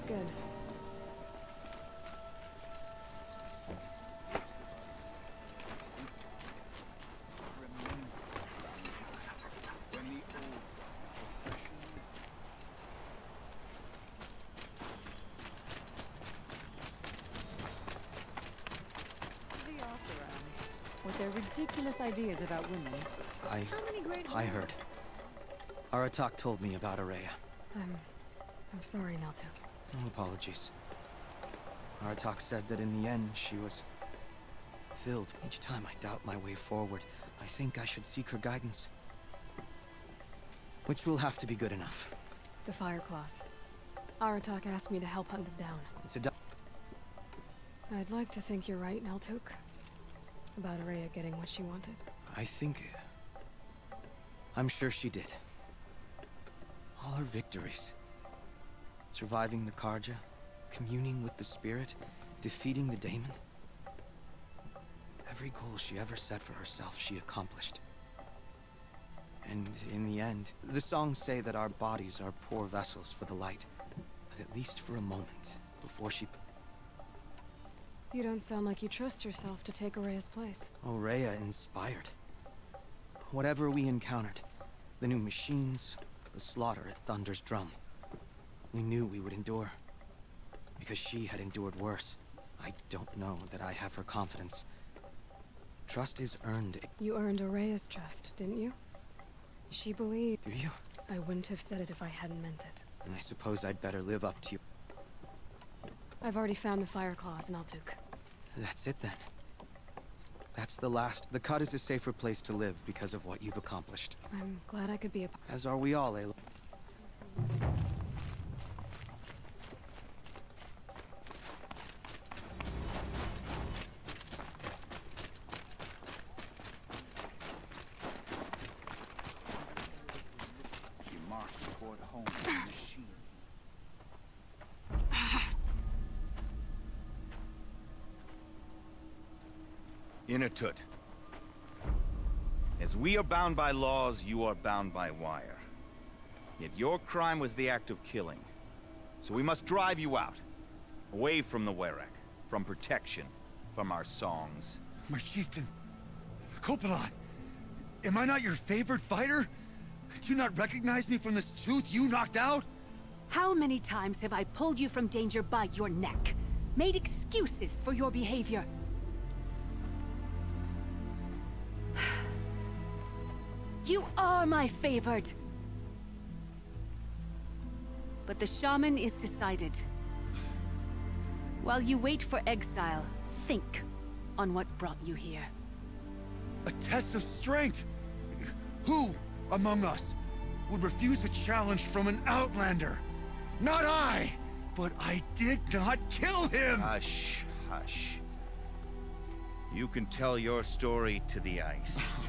[SPEAKER 1] good.
[SPEAKER 11] With their ridiculous ideas about women.
[SPEAKER 12] I heard. Aratak told me about Araya.
[SPEAKER 1] I'm sorry, Nalto.
[SPEAKER 12] No apologies. Aratak said that in the end, she was filled. Each time I doubt my way forward, I think I should seek her guidance. Which will have to be good enough.
[SPEAKER 1] The Fire Claws. Aratak asked me to help hunt them down.
[SPEAKER 12] It's a
[SPEAKER 1] I'd like to think you're right, Naltuk. About Araya getting what she wanted.
[SPEAKER 12] I'm sure she did. All her victories. Surviving the Karja, communing with the spirit, defeating the daemon. Every goal she ever set for herself, she accomplished. And in the end, the songs say that our bodies are poor vessels for the light. But at least for a moment, before she...
[SPEAKER 1] You don't sound like you trust yourself to take Araya's place.
[SPEAKER 12] Rhea inspired. Whatever we encountered, the new machines, the slaughter at Thunder's drum, we knew we would endure. Because she had endured worse. I don't know that I have her confidence. Trust is earned.
[SPEAKER 1] You earned Araya's trust, didn't you? She believed...
[SPEAKER 12] Do you?
[SPEAKER 1] I wouldn't have said it if I hadn't meant it.
[SPEAKER 12] And I suppose I'd better live up to you.
[SPEAKER 1] I've already found the Fire Claws in Altuk.
[SPEAKER 12] That's it then. That's the last. The Cut is a safer place to live because of what you've accomplished.
[SPEAKER 1] I'm glad I could be a...
[SPEAKER 12] As are we all, Ayla.
[SPEAKER 6] She marched toward home with a machine.
[SPEAKER 2] Inatut. As we are bound by laws, you are bound by wire. Yet your crime was the act of killing. So we must drive you out. Away from the Werak. From protection. From our songs.
[SPEAKER 13] My chieftain. Kopalan. Am I not your favorite fighter? Do you not recognize me from this tooth you knocked out?
[SPEAKER 11] How many times have I pulled you from danger by your neck? Made excuses for your behavior? You are my favored. But the shaman is decided. While you wait for exile, think on what brought you here.
[SPEAKER 13] A test of strength! Who among us would refuse a challenge from an outlander? Not I! But I did not kill him!
[SPEAKER 2] Hush, hush. You can tell your story to the ice.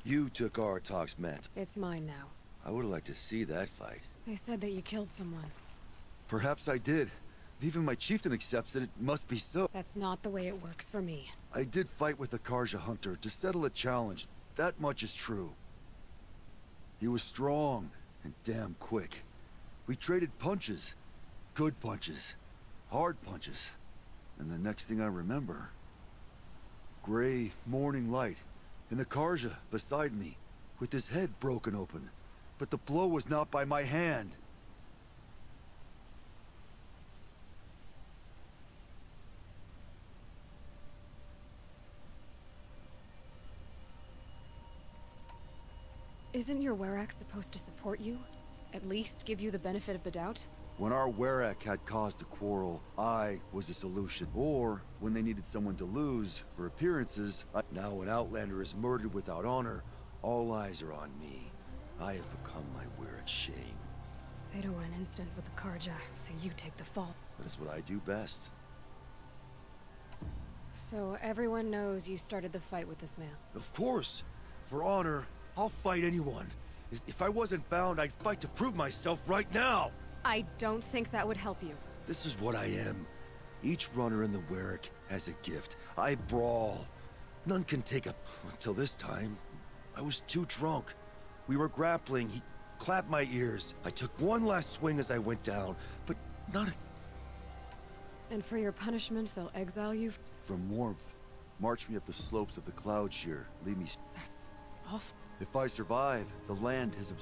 [SPEAKER 14] You took Aratak's meds.
[SPEAKER 1] It's mine now.
[SPEAKER 14] I would like to see that fight.
[SPEAKER 1] They said that you killed someone.
[SPEAKER 14] Perhaps I did. If even my chieftain accepts it, it must be so.
[SPEAKER 1] That's not the way it works for me.
[SPEAKER 14] I did fight with the Karja hunter to settle a challenge. That much is true. He was strong and damn quick. We traded punches. Good punches. Hard punches. And the next thing I remember... gray morning light. And the Karja beside me, with his head broken open. But the blow was not by my hand.
[SPEAKER 5] Isn't your Werak supposed to support you? At least give you the benefit of the doubt?
[SPEAKER 14] When our Werak had caused a quarrel, I was a solution. Or, when they needed someone to lose, for appearances, now when Outlander is murdered without honor, all eyes are on me. I have become my Werak's shame.
[SPEAKER 1] They don't want an incident with the Karja, so you take the fall.
[SPEAKER 14] That is what I do best.
[SPEAKER 1] So everyone knows you started the fight with this man?
[SPEAKER 14] Of course! For honor, I'll fight anyone. If I wasn't bound, I'd fight to prove myself right now!
[SPEAKER 5] I don't think that would help you.
[SPEAKER 14] This is what I am. Each runner in the Werrick has a gift. I brawl. None can take a... Until this time, I was too drunk. We were grappling. He clapped my ears. I took one last swing as I went down, but not a...
[SPEAKER 1] And for your punishment, they'll exile you?
[SPEAKER 14] From warmth. March me up the slopes of the cloud shear. Leave me...
[SPEAKER 1] That's awful.
[SPEAKER 14] If I survive, the land has...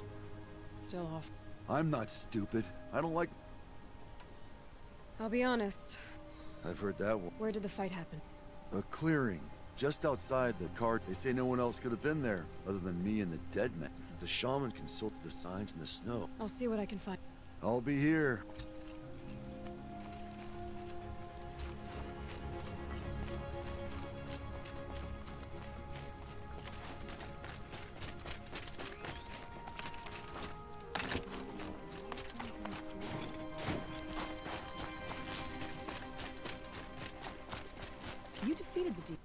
[SPEAKER 1] It's still awful.
[SPEAKER 14] I'm not stupid. I don't like...
[SPEAKER 1] I'll be honest.
[SPEAKER 14] I've heard that one.
[SPEAKER 1] Where did the fight happen?
[SPEAKER 14] A clearing. Just outside the cart. They say no one else could have been there, other than me and the dead man. The shaman consulted the signs in the snow.
[SPEAKER 1] I'll see what I can find.
[SPEAKER 14] I'll be here.
[SPEAKER 5] You defeated the demon.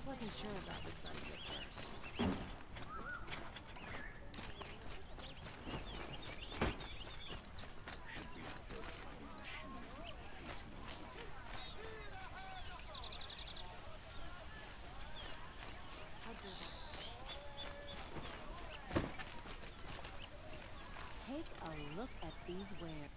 [SPEAKER 1] Wasn't sure about this idea first.
[SPEAKER 11] Take a look at these wares.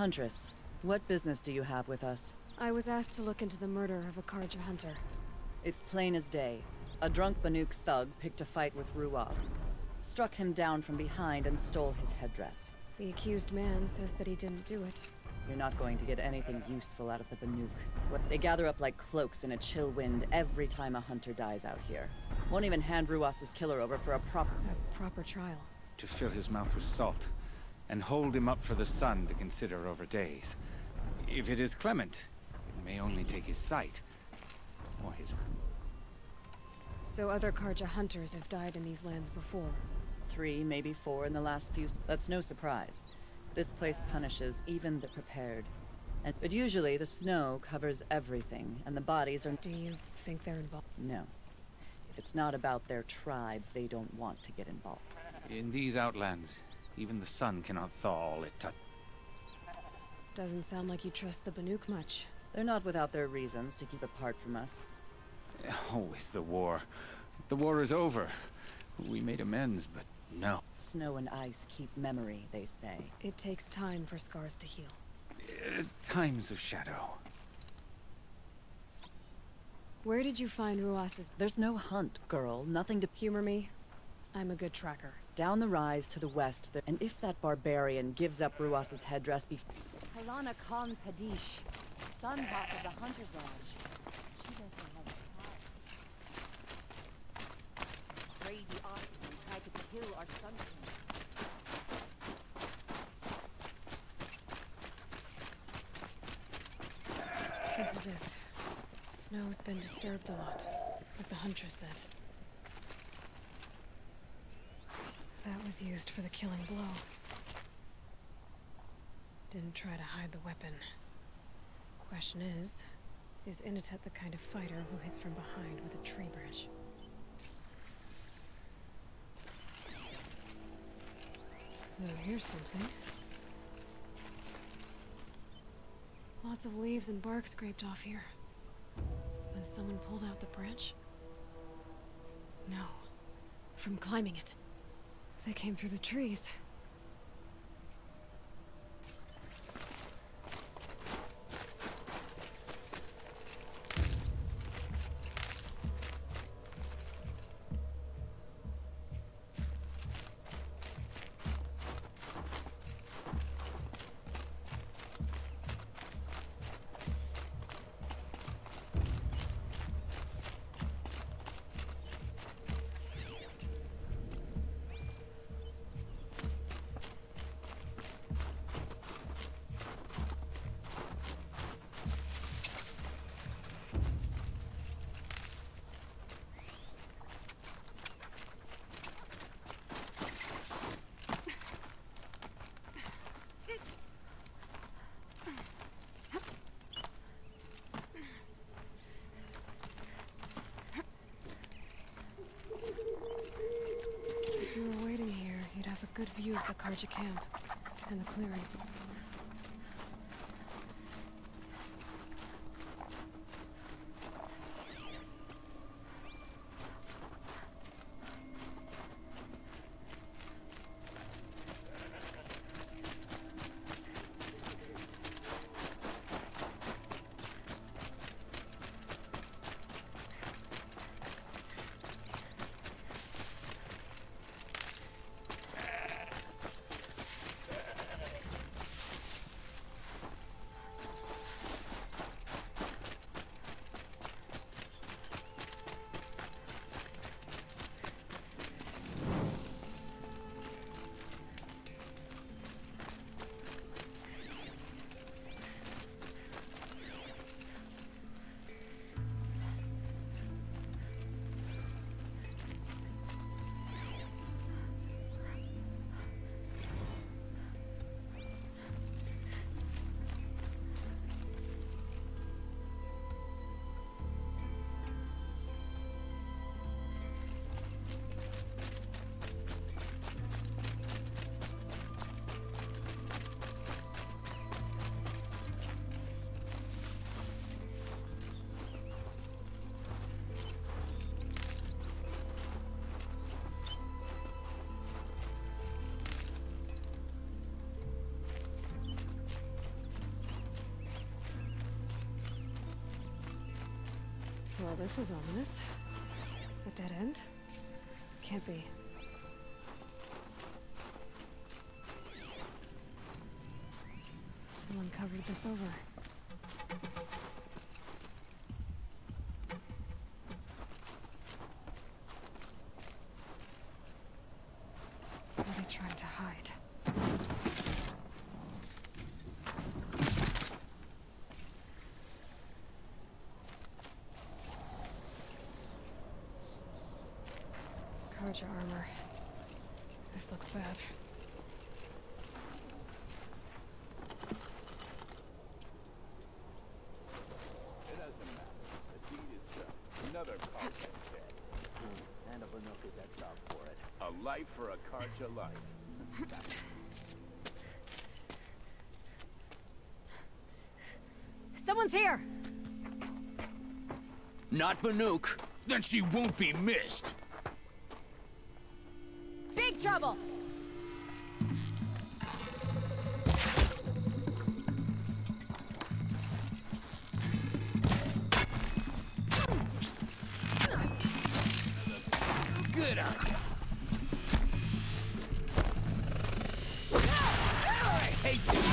[SPEAKER 3] Huntress, what business do you have with us?
[SPEAKER 1] I was asked to look into the murder of a Karja hunter.
[SPEAKER 3] It's plain as day. A drunk Banuk thug picked a fight with Ruas. Struck him down from behind and stole his headdress.
[SPEAKER 1] The accused man says that he didn't do it.
[SPEAKER 3] You're not going to get anything useful out of the Banuk. They gather up like cloaks in a chill wind every time a hunter dies out here. Won't even hand Ruas's killer over for a
[SPEAKER 1] proper trial.
[SPEAKER 15] To fill his mouth with salt, and hold him up for the sun to consider over days. If it is clement, it may only take his sight, or his...
[SPEAKER 1] So other Karja hunters have died in these lands before?
[SPEAKER 3] 3, maybe 4 in the last few... That's no surprise. This place punishes even the prepared. But usually the snow covers everything, and the bodies are...
[SPEAKER 1] Do you think they're involved?
[SPEAKER 3] No. If it's not about their tribe, they don't want to get involved.
[SPEAKER 15] In these outlands, even the sun cannot thaw all it touches.
[SPEAKER 1] Doesn't sound like you trust the Banuk much.
[SPEAKER 3] They're not without their reasons to keep apart from us.
[SPEAKER 15] Always the war. The war is over. We made amends, but no.
[SPEAKER 3] Snow and ice keep memory, they say.
[SPEAKER 1] It takes time for scars to heal.
[SPEAKER 15] Times of shadow.
[SPEAKER 1] Where did you find Ruas's...
[SPEAKER 3] There's no hunt, girl. Nothing to...
[SPEAKER 1] Humor me. I'm a good tracker.
[SPEAKER 3] Down the rise to the west, there... And if that barbarian gives up Ruas's headdress before...
[SPEAKER 16] Helana Khan Kadish, son boss of the Hunter's Lodge. She doesn't have a crazy offspring tried to kill our son.
[SPEAKER 1] This is it. Snow's been disturbed a lot, like the Huntress said. That was used for the killing blow. Didn't try to hide the weapon. Question is Inatet the kind of fighter who hits from behind with a tree branch? Oh, here's something. Lots of leaves and bark scraped off here. When someone pulled out the branch? No. From climbing it. They came through the trees. If you were waiting here, you'd have a good view of the Karja camp and the clearing. Well, this is ominous. A dead end? Can't be. Someone covered this over. What are they trying to hide? Karja armor. This looks bad.
[SPEAKER 6] It doesn't matter. The deed is done. Another Karja dead.
[SPEAKER 17] And a Banuk is exiled for it.
[SPEAKER 6] A life for a Karja life.
[SPEAKER 5] Someone's here!
[SPEAKER 17] Not Banuk.
[SPEAKER 6] Then she won't be missed.
[SPEAKER 5] Big trouble!
[SPEAKER 6] Good on you. I hate this.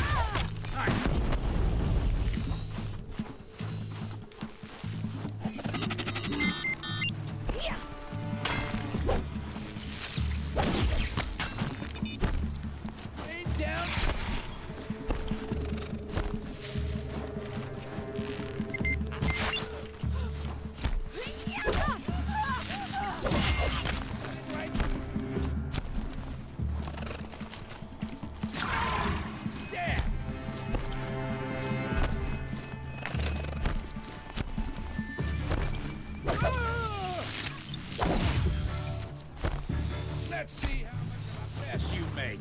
[SPEAKER 6] Let's see how much of a mess you make.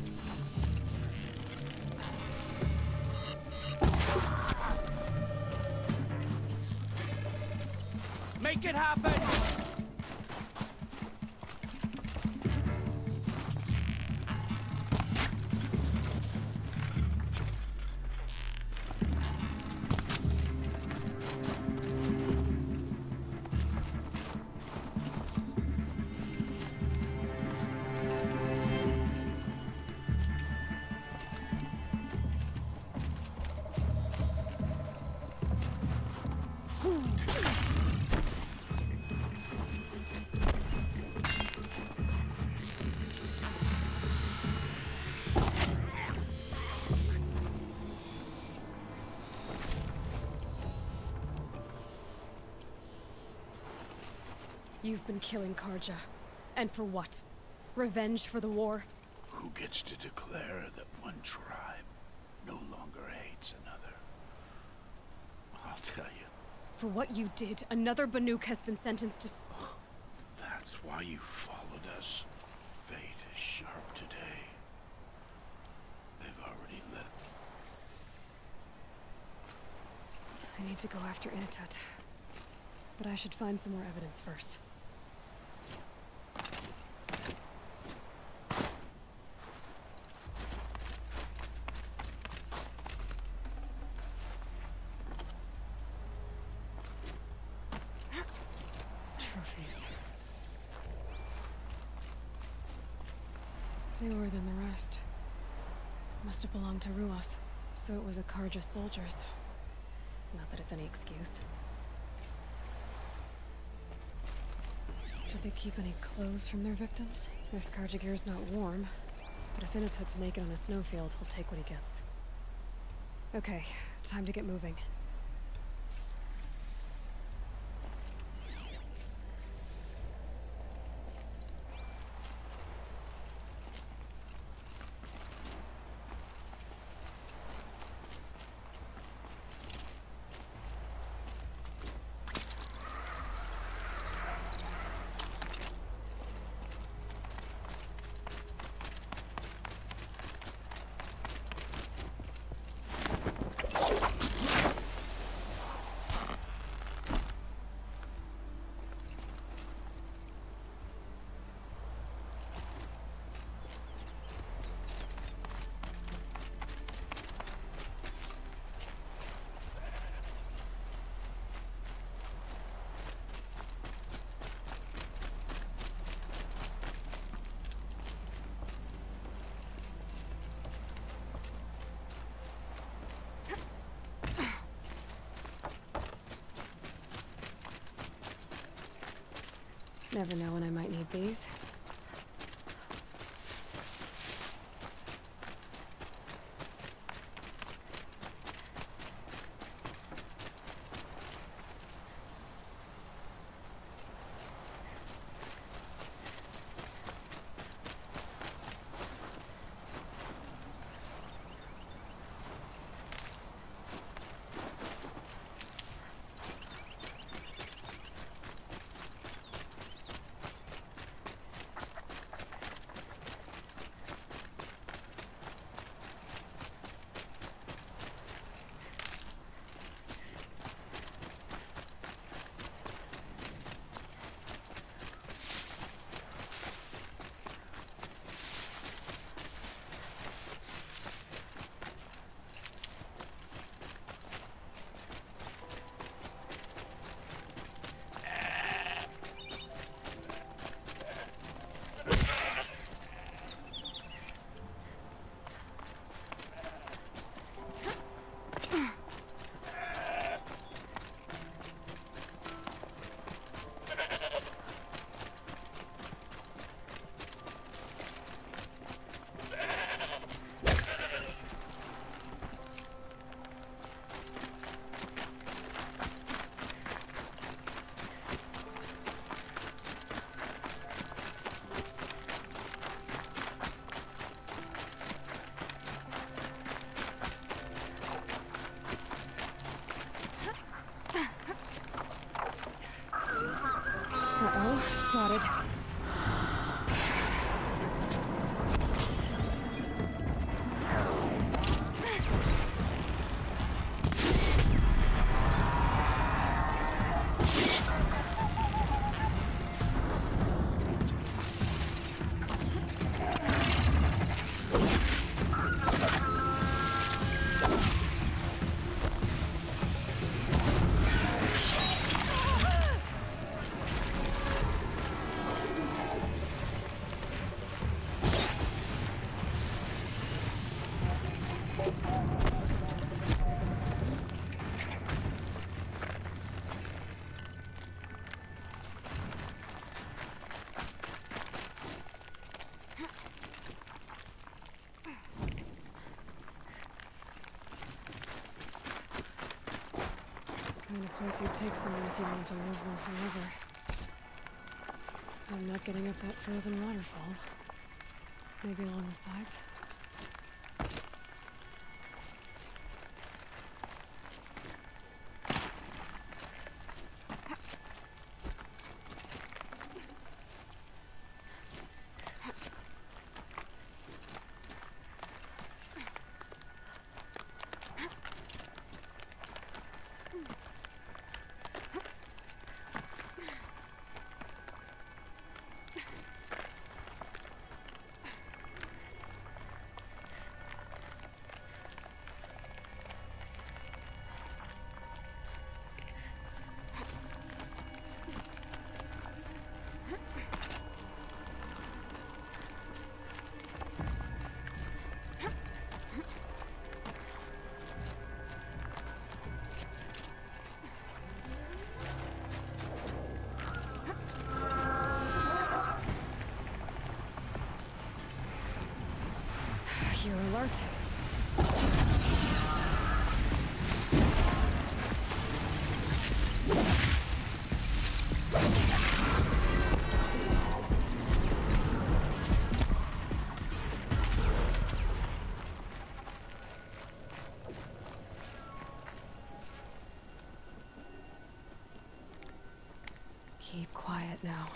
[SPEAKER 17] Make it happen!
[SPEAKER 5] You've been killing Karja. And for what? Revenge for the war?
[SPEAKER 6] Who gets to declare that one tribe no longer hates another? I'll tell you.
[SPEAKER 5] For what you did, another Banuk has been sentenced to...
[SPEAKER 6] That's why you followed us. Fate is sharp today. They've already let...
[SPEAKER 1] I need to go after Inatut. But I should find some more evidence first. Trophies. Newer than the rest. Must have belonged to Ruas. So it was a Karja soldiers. Not that it's any excuse. Did they keep any clothes from their victims? This Karja gear's not warm, but if Inatut's naked on a snowfield, he'll take what he gets. Okay, time to get moving. Never know when I might need these. Uh-oh, spotted. Kind of place you'd take someone if you want to lose them forever. I'm not getting up that frozen waterfall. Maybe along the sides? You're alert. Keep quiet now.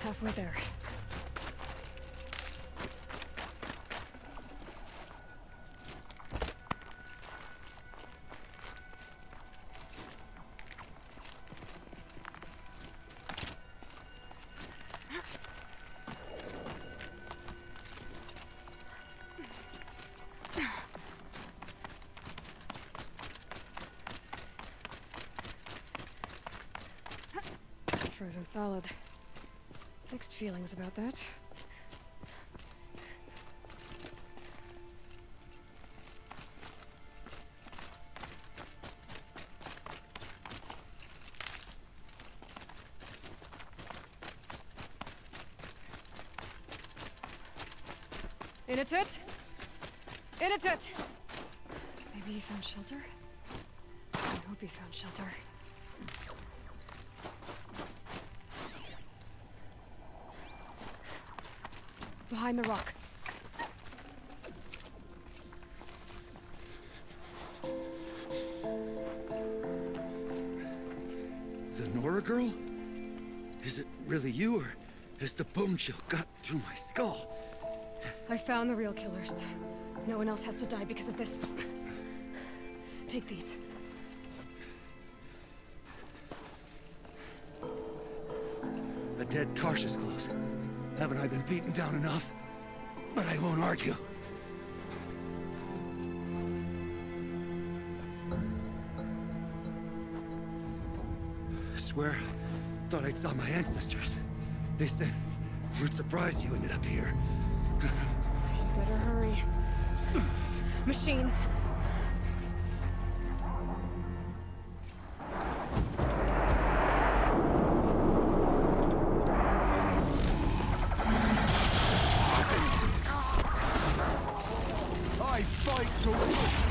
[SPEAKER 1] Halfway there. wasn't solid. Mixed feelings about that.
[SPEAKER 5] Inatut! Inatut!
[SPEAKER 1] Maybe he found shelter? I hope he found shelter. Behind the rock.
[SPEAKER 13] The Nora girl? Is it really you, or has the bone chill got through my skull?
[SPEAKER 5] I found the real killers. No one else has to die because of this. Take these.
[SPEAKER 13] A dead Karsh's clothes. Haven't I been beaten down enough? But I won't argue. I swear, thought I'd saw my ancestors. They said, we're surprised you ended up here.
[SPEAKER 5] Better hurry. Machines.
[SPEAKER 13] I fight to win.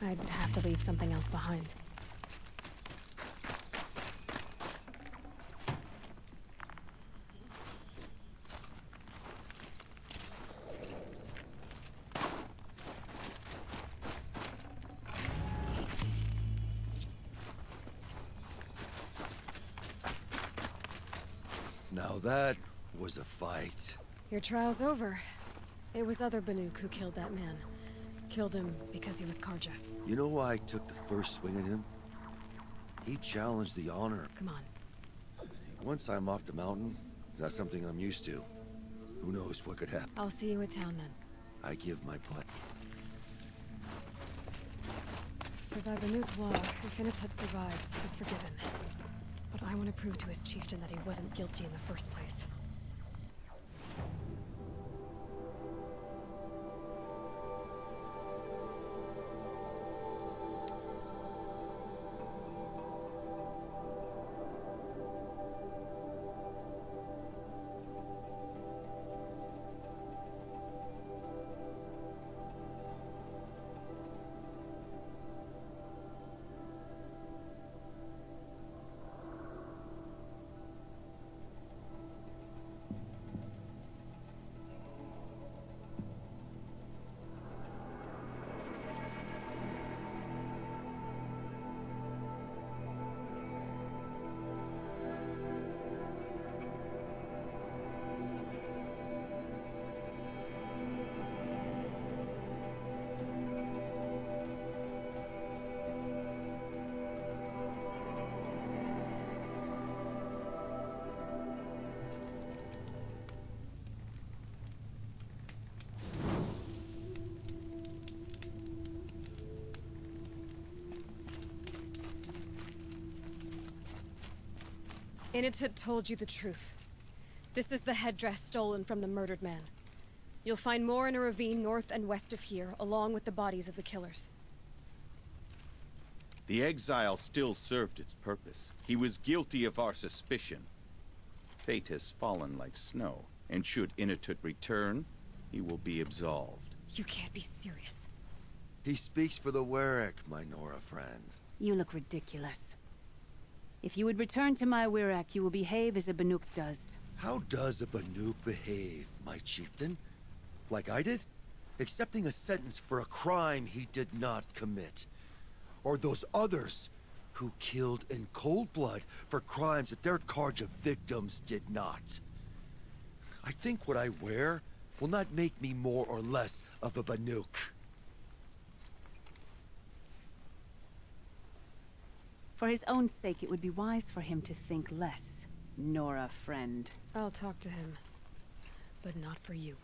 [SPEAKER 1] I'd have to leave something else behind.
[SPEAKER 14] Now that was a fight.
[SPEAKER 1] Your trial's over. It was other Banuk who killed that man. Killed him because he was Karja.
[SPEAKER 14] You know why I took the first swing at him? He challenged the honor.
[SPEAKER 1] Come on.
[SPEAKER 14] Once I'm off the mountain, is that something I'm used to? Who knows what could happen?
[SPEAKER 1] I'll see you at town then.
[SPEAKER 14] I give my pledge.
[SPEAKER 1] So by Banuk law, if Inatut survives, he's forgiven. But I want to prove to his chieftain that he wasn't guilty in the first place. Inatut told you the truth. This is the headdress stolen from the murdered man. You'll find more in a ravine north and west of here, along with the bodies of the killers.
[SPEAKER 2] The exile still served its purpose. He was guilty of our suspicion. Fate has fallen like snow, and should Inatut return, he will be absolved.
[SPEAKER 1] You can't be serious.
[SPEAKER 14] He speaks for the Warwick, my Nora friend.
[SPEAKER 11] You look ridiculous. If you would return to my Wirak, you will behave as a Banuk does.
[SPEAKER 14] How does a Banuk behave, my chieftain? Like I did? Accepting a sentence for a crime he did not commit. Or those others who killed in cold blood for crimes that their Karja victims did not. I think what I wear will not make me more or less of a Banuk.
[SPEAKER 11] For his own sake, it would be wise for him to think less. Nora, friend.
[SPEAKER 1] I'll talk to him. But not for you.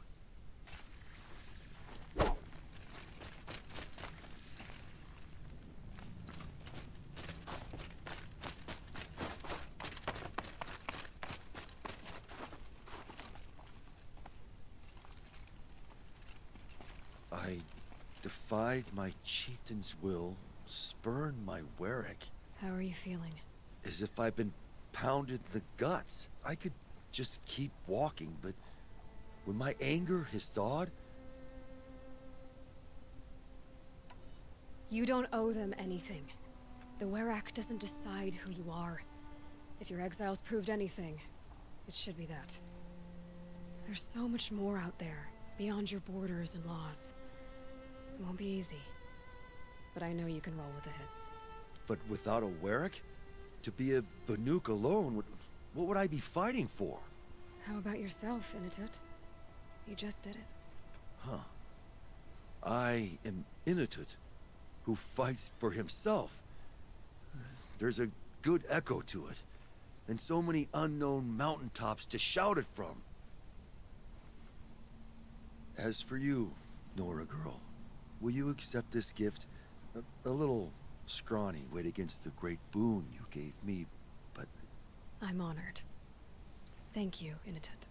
[SPEAKER 14] I defied my chieftain's will, spurned my Warwick.
[SPEAKER 1] How are you feeling?
[SPEAKER 14] As if I've been pounded in the guts. I could just keep walking, but when my anger has thawed...
[SPEAKER 1] You don't owe them anything. The Warwick doesn't decide who you are. If your exile's proved anything, it should be that. There's so much more out there, beyond your borders and laws. It won't be easy. But I know you can roll with the hits.
[SPEAKER 14] But without a Warwick? To be a Banuk alone, what would I be fighting for?
[SPEAKER 1] How about yourself, Inatut? You just did it.
[SPEAKER 14] Huh. I am Inatut, who fights for himself. There's a good echo to it, and so many unknown mountaintops to shout it from. As for you, Nora girl, will you accept this gift? A little scrawny weighed against the great boon you gave me, but...
[SPEAKER 1] I'm honored. Thank you, Inatut.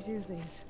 [SPEAKER 1] always use these.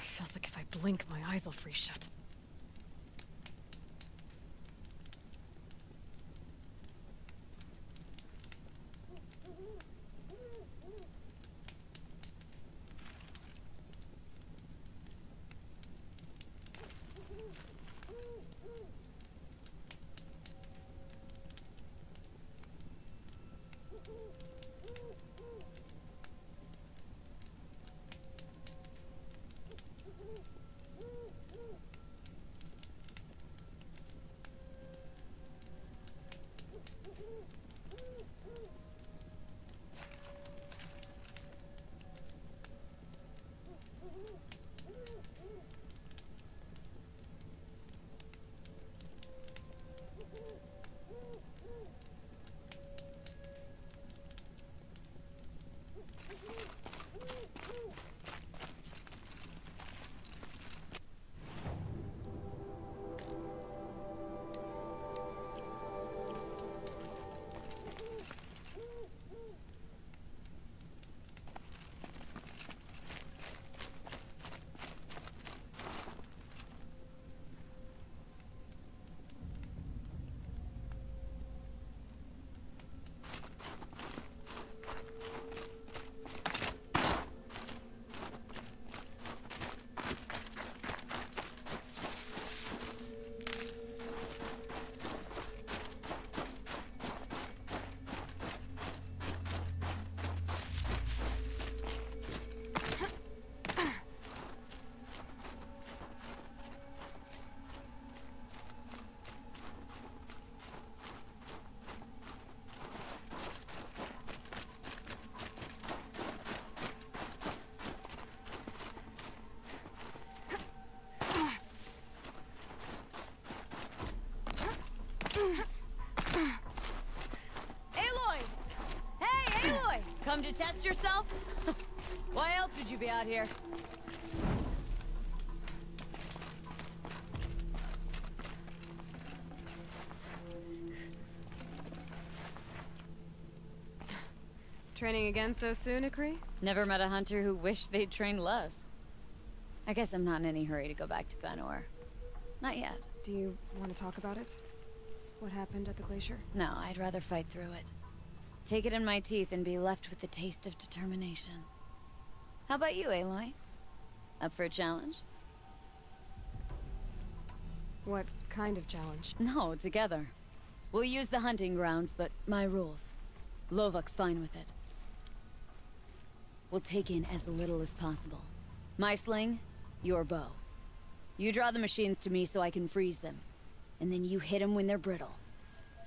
[SPEAKER 1] Feels like if I blink, my eyes will freeze shut.
[SPEAKER 16] Come to test yourself? Why else would you be out here?
[SPEAKER 5] Training again so soon, Akri?
[SPEAKER 16] Never met a hunter who wished they'd trained less. I guess I'm not in any hurry to go back to Banor. Not yet.
[SPEAKER 5] Do you want to talk about it? What happened at the glacier?
[SPEAKER 16] No, I'd rather fight through it. Take it in my teeth and be left with the taste of determination. How about you, Aloy? Up for a challenge?
[SPEAKER 5] What kind of challenge?
[SPEAKER 16] No, together. We'll use the hunting grounds, but my rules. Lovok's fine with it. We'll take in as little as possible. My sling, your bow. You draw the machines to me so I can freeze them. And then you hit them when they're brittle.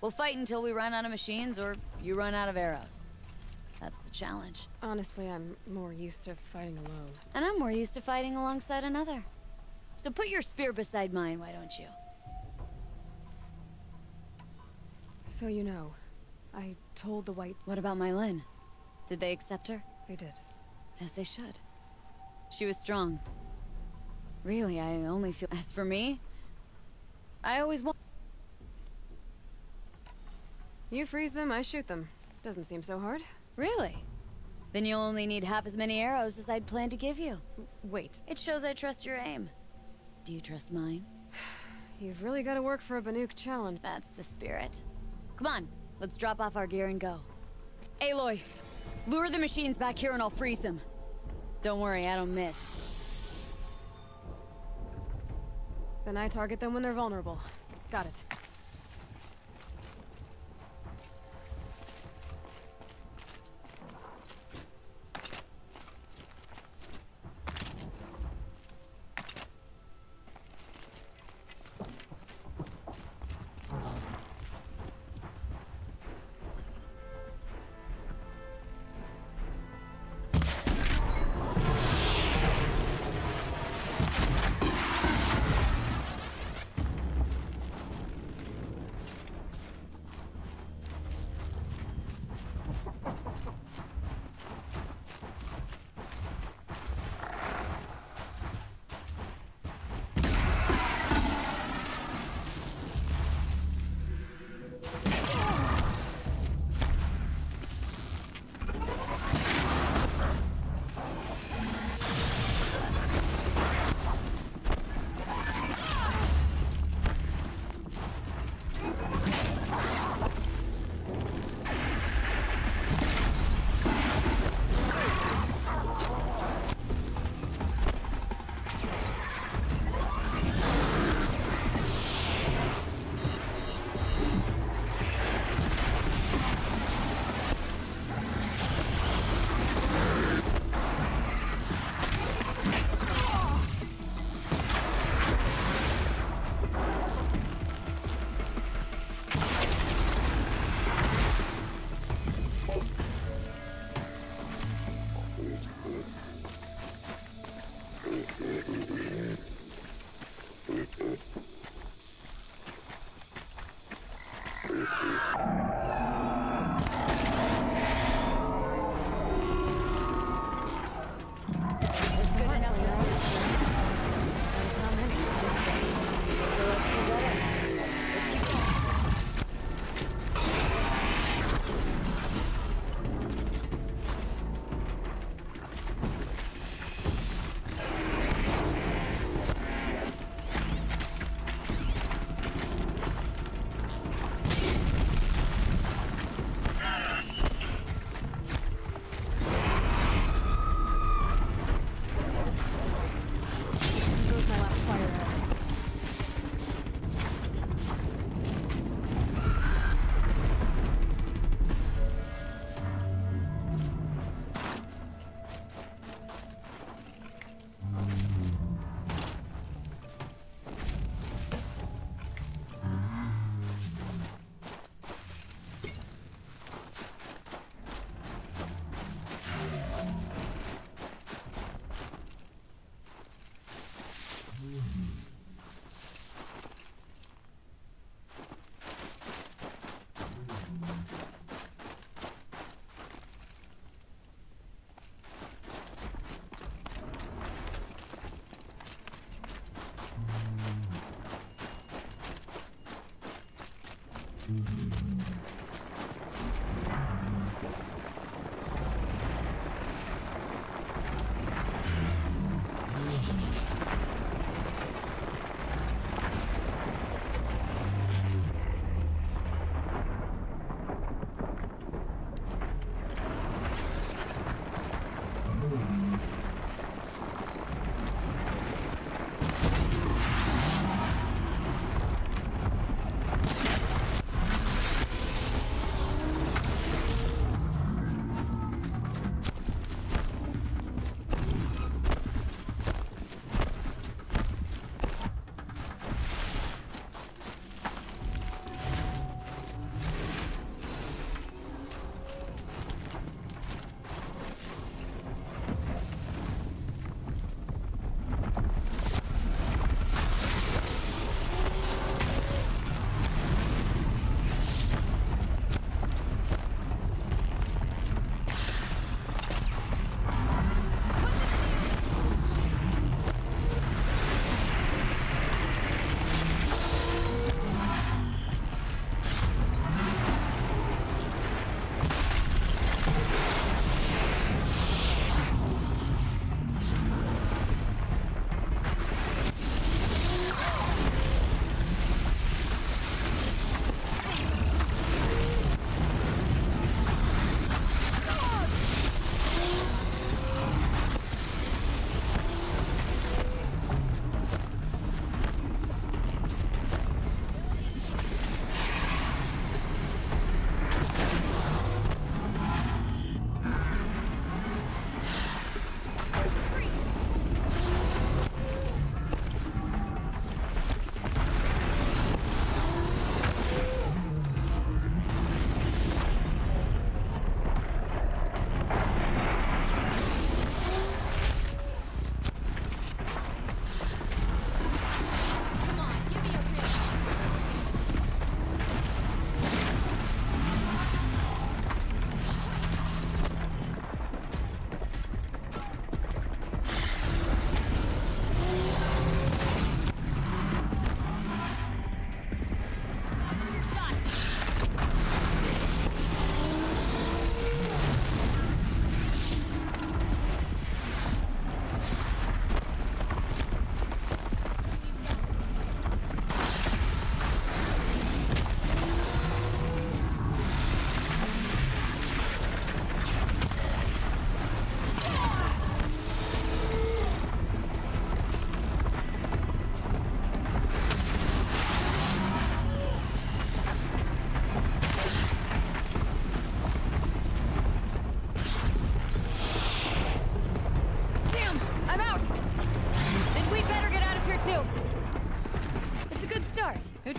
[SPEAKER 16] We'll fight until we run out of machines or you run out of arrows. That's the challenge.
[SPEAKER 5] Honestly, I'm more used to fighting alone.
[SPEAKER 16] And I'm more used to fighting alongside another. So put your spear beside mine, why don't you?
[SPEAKER 5] So you know, I told the White...
[SPEAKER 16] What about my Lynn? Did they accept her?
[SPEAKER 5] They did.
[SPEAKER 16] As they should. She was strong. Really, I only feel... As for me, I always want...
[SPEAKER 5] You freeze them, I shoot them. Doesn't seem so hard.
[SPEAKER 16] Really? Then you'll only need half as many arrows as I'd planned to give you.
[SPEAKER 5] Wait.
[SPEAKER 16] It shows I trust your aim. Do you trust mine?
[SPEAKER 5] You've really got to work for a Banuk challenge.
[SPEAKER 16] That's the spirit. Come on, let's drop off our gear and go. Aloy, lure the machines back here and I'll freeze them. Don't worry, I don't miss.
[SPEAKER 5] Then I target them when they're vulnerable. Got it.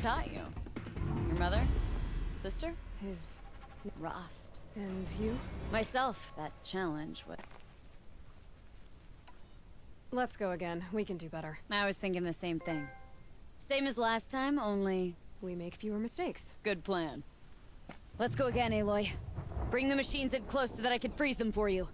[SPEAKER 16] taught you? Your mother? Sister?
[SPEAKER 1] His...
[SPEAKER 16] Rost.
[SPEAKER 1] And you?
[SPEAKER 16] Myself. That challenge was...
[SPEAKER 1] Let's go again. We can do better.
[SPEAKER 16] I was thinking the same thing. Same as last time, only...
[SPEAKER 1] we make fewer mistakes.
[SPEAKER 16] Good plan. Let's go again, Aloy. Bring the machines in close so that I can freeze them for you.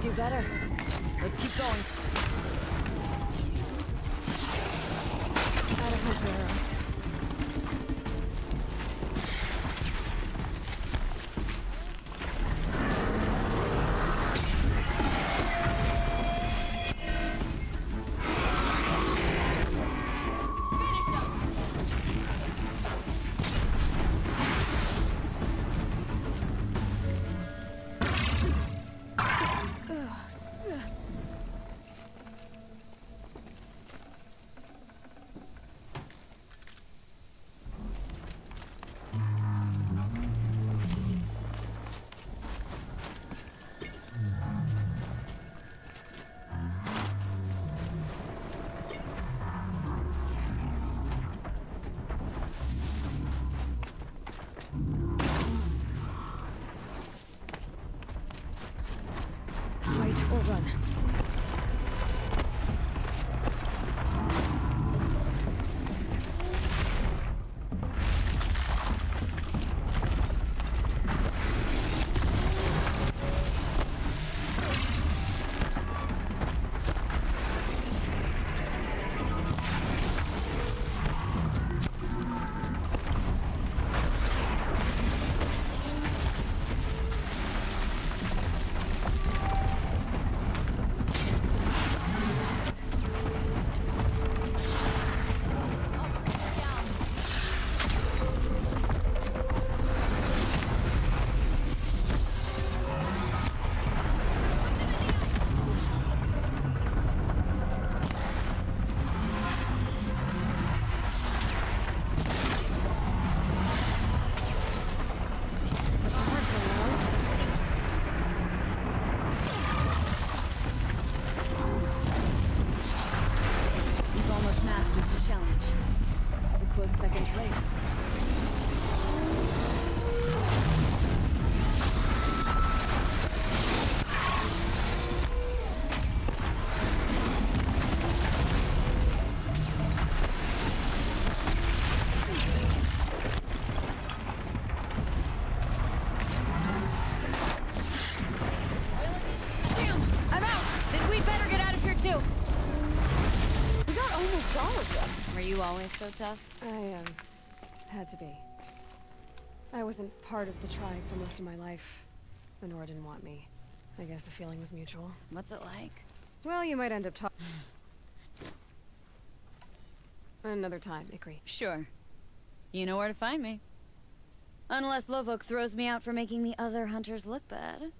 [SPEAKER 16] Do better. Let's keep going.
[SPEAKER 1] Out of hunter arrows.
[SPEAKER 5] on. Second place.
[SPEAKER 16] Damn! I'm out! Then we'd better get out of here too! We got almost all of them. Were you always so tough?
[SPEAKER 1] I, had to be. I wasn't part of the tribe for most of my life. Lenore didn't want me. I guess the feeling was mutual.
[SPEAKER 16] What's it like?
[SPEAKER 1] Well, you might end up talking. Another time, Ikri.
[SPEAKER 16] Sure. You know where to find me. Unless Lovok throws me out for making the other hunters look bad.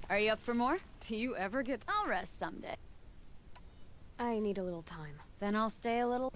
[SPEAKER 16] Are you up for more?
[SPEAKER 1] Do you ever get...
[SPEAKER 16] I'll rest someday.
[SPEAKER 1] I need a little time.
[SPEAKER 16] Then I'll stay a little...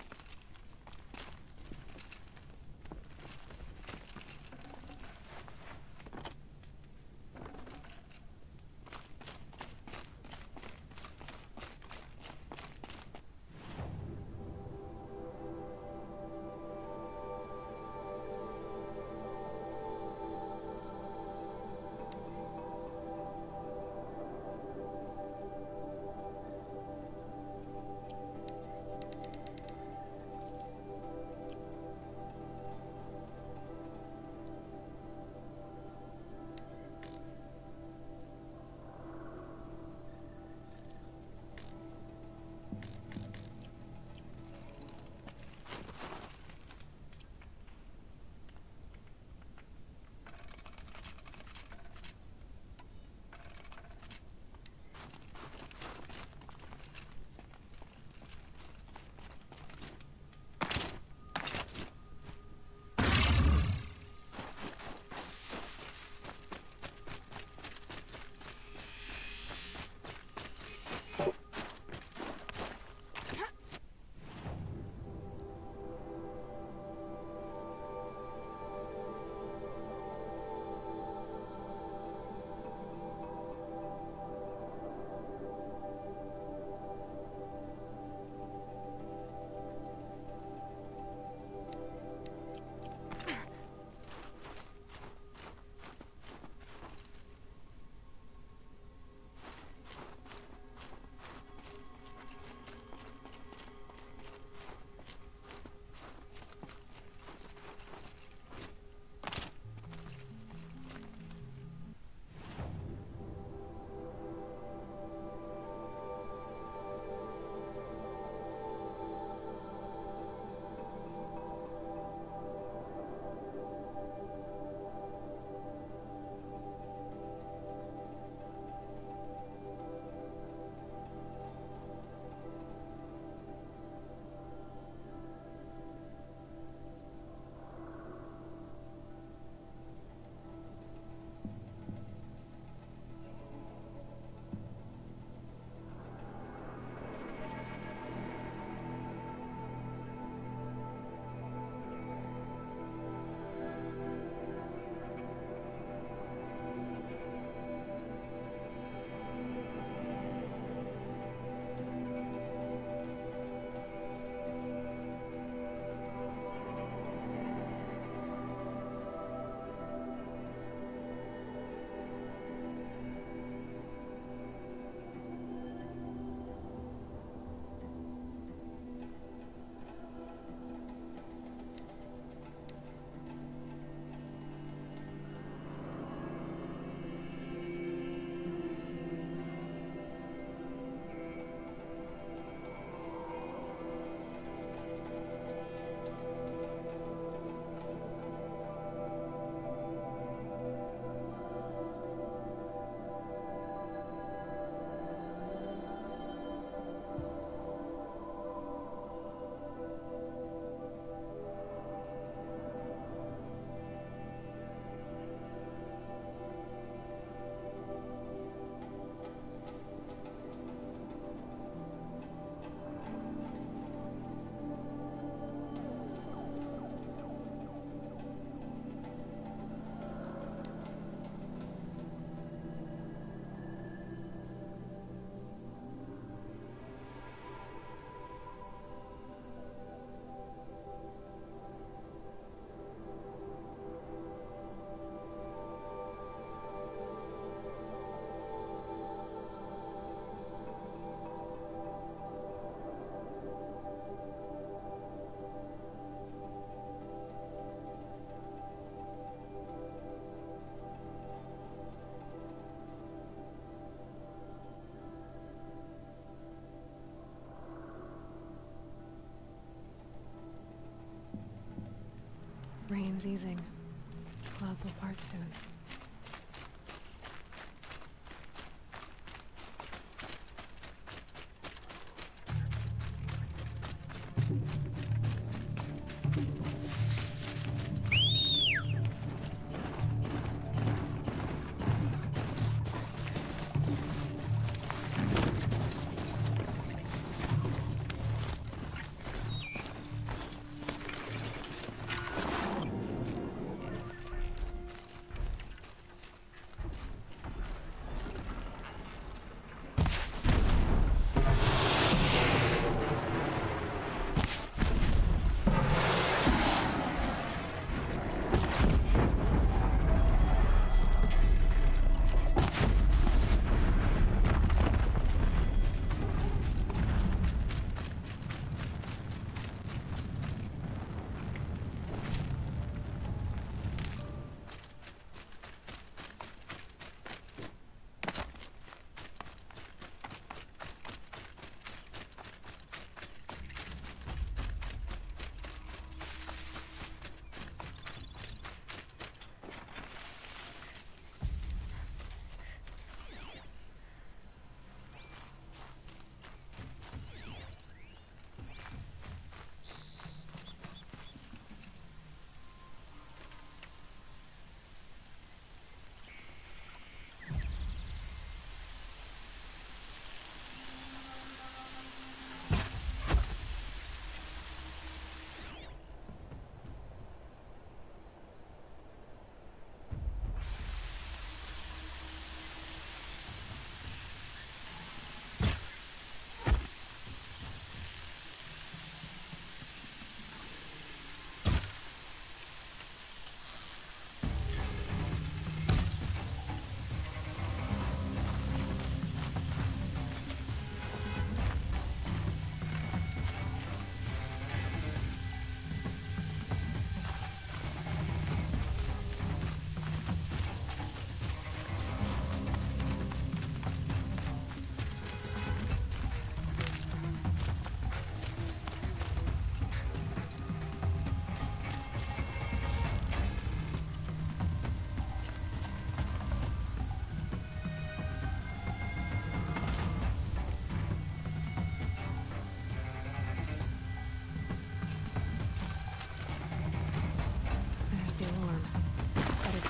[SPEAKER 1] Rain's easing. Clouds will part soon.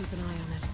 [SPEAKER 1] Keep an eye on it.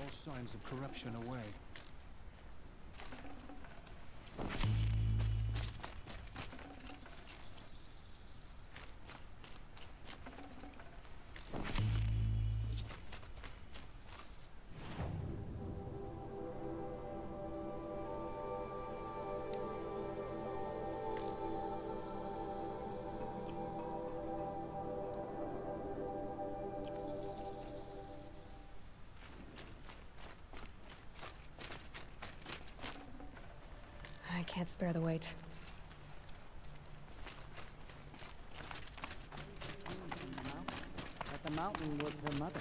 [SPEAKER 18] all signs of corruption away.
[SPEAKER 1] I can't spare the weight.
[SPEAKER 17] Let the mountain work her mother.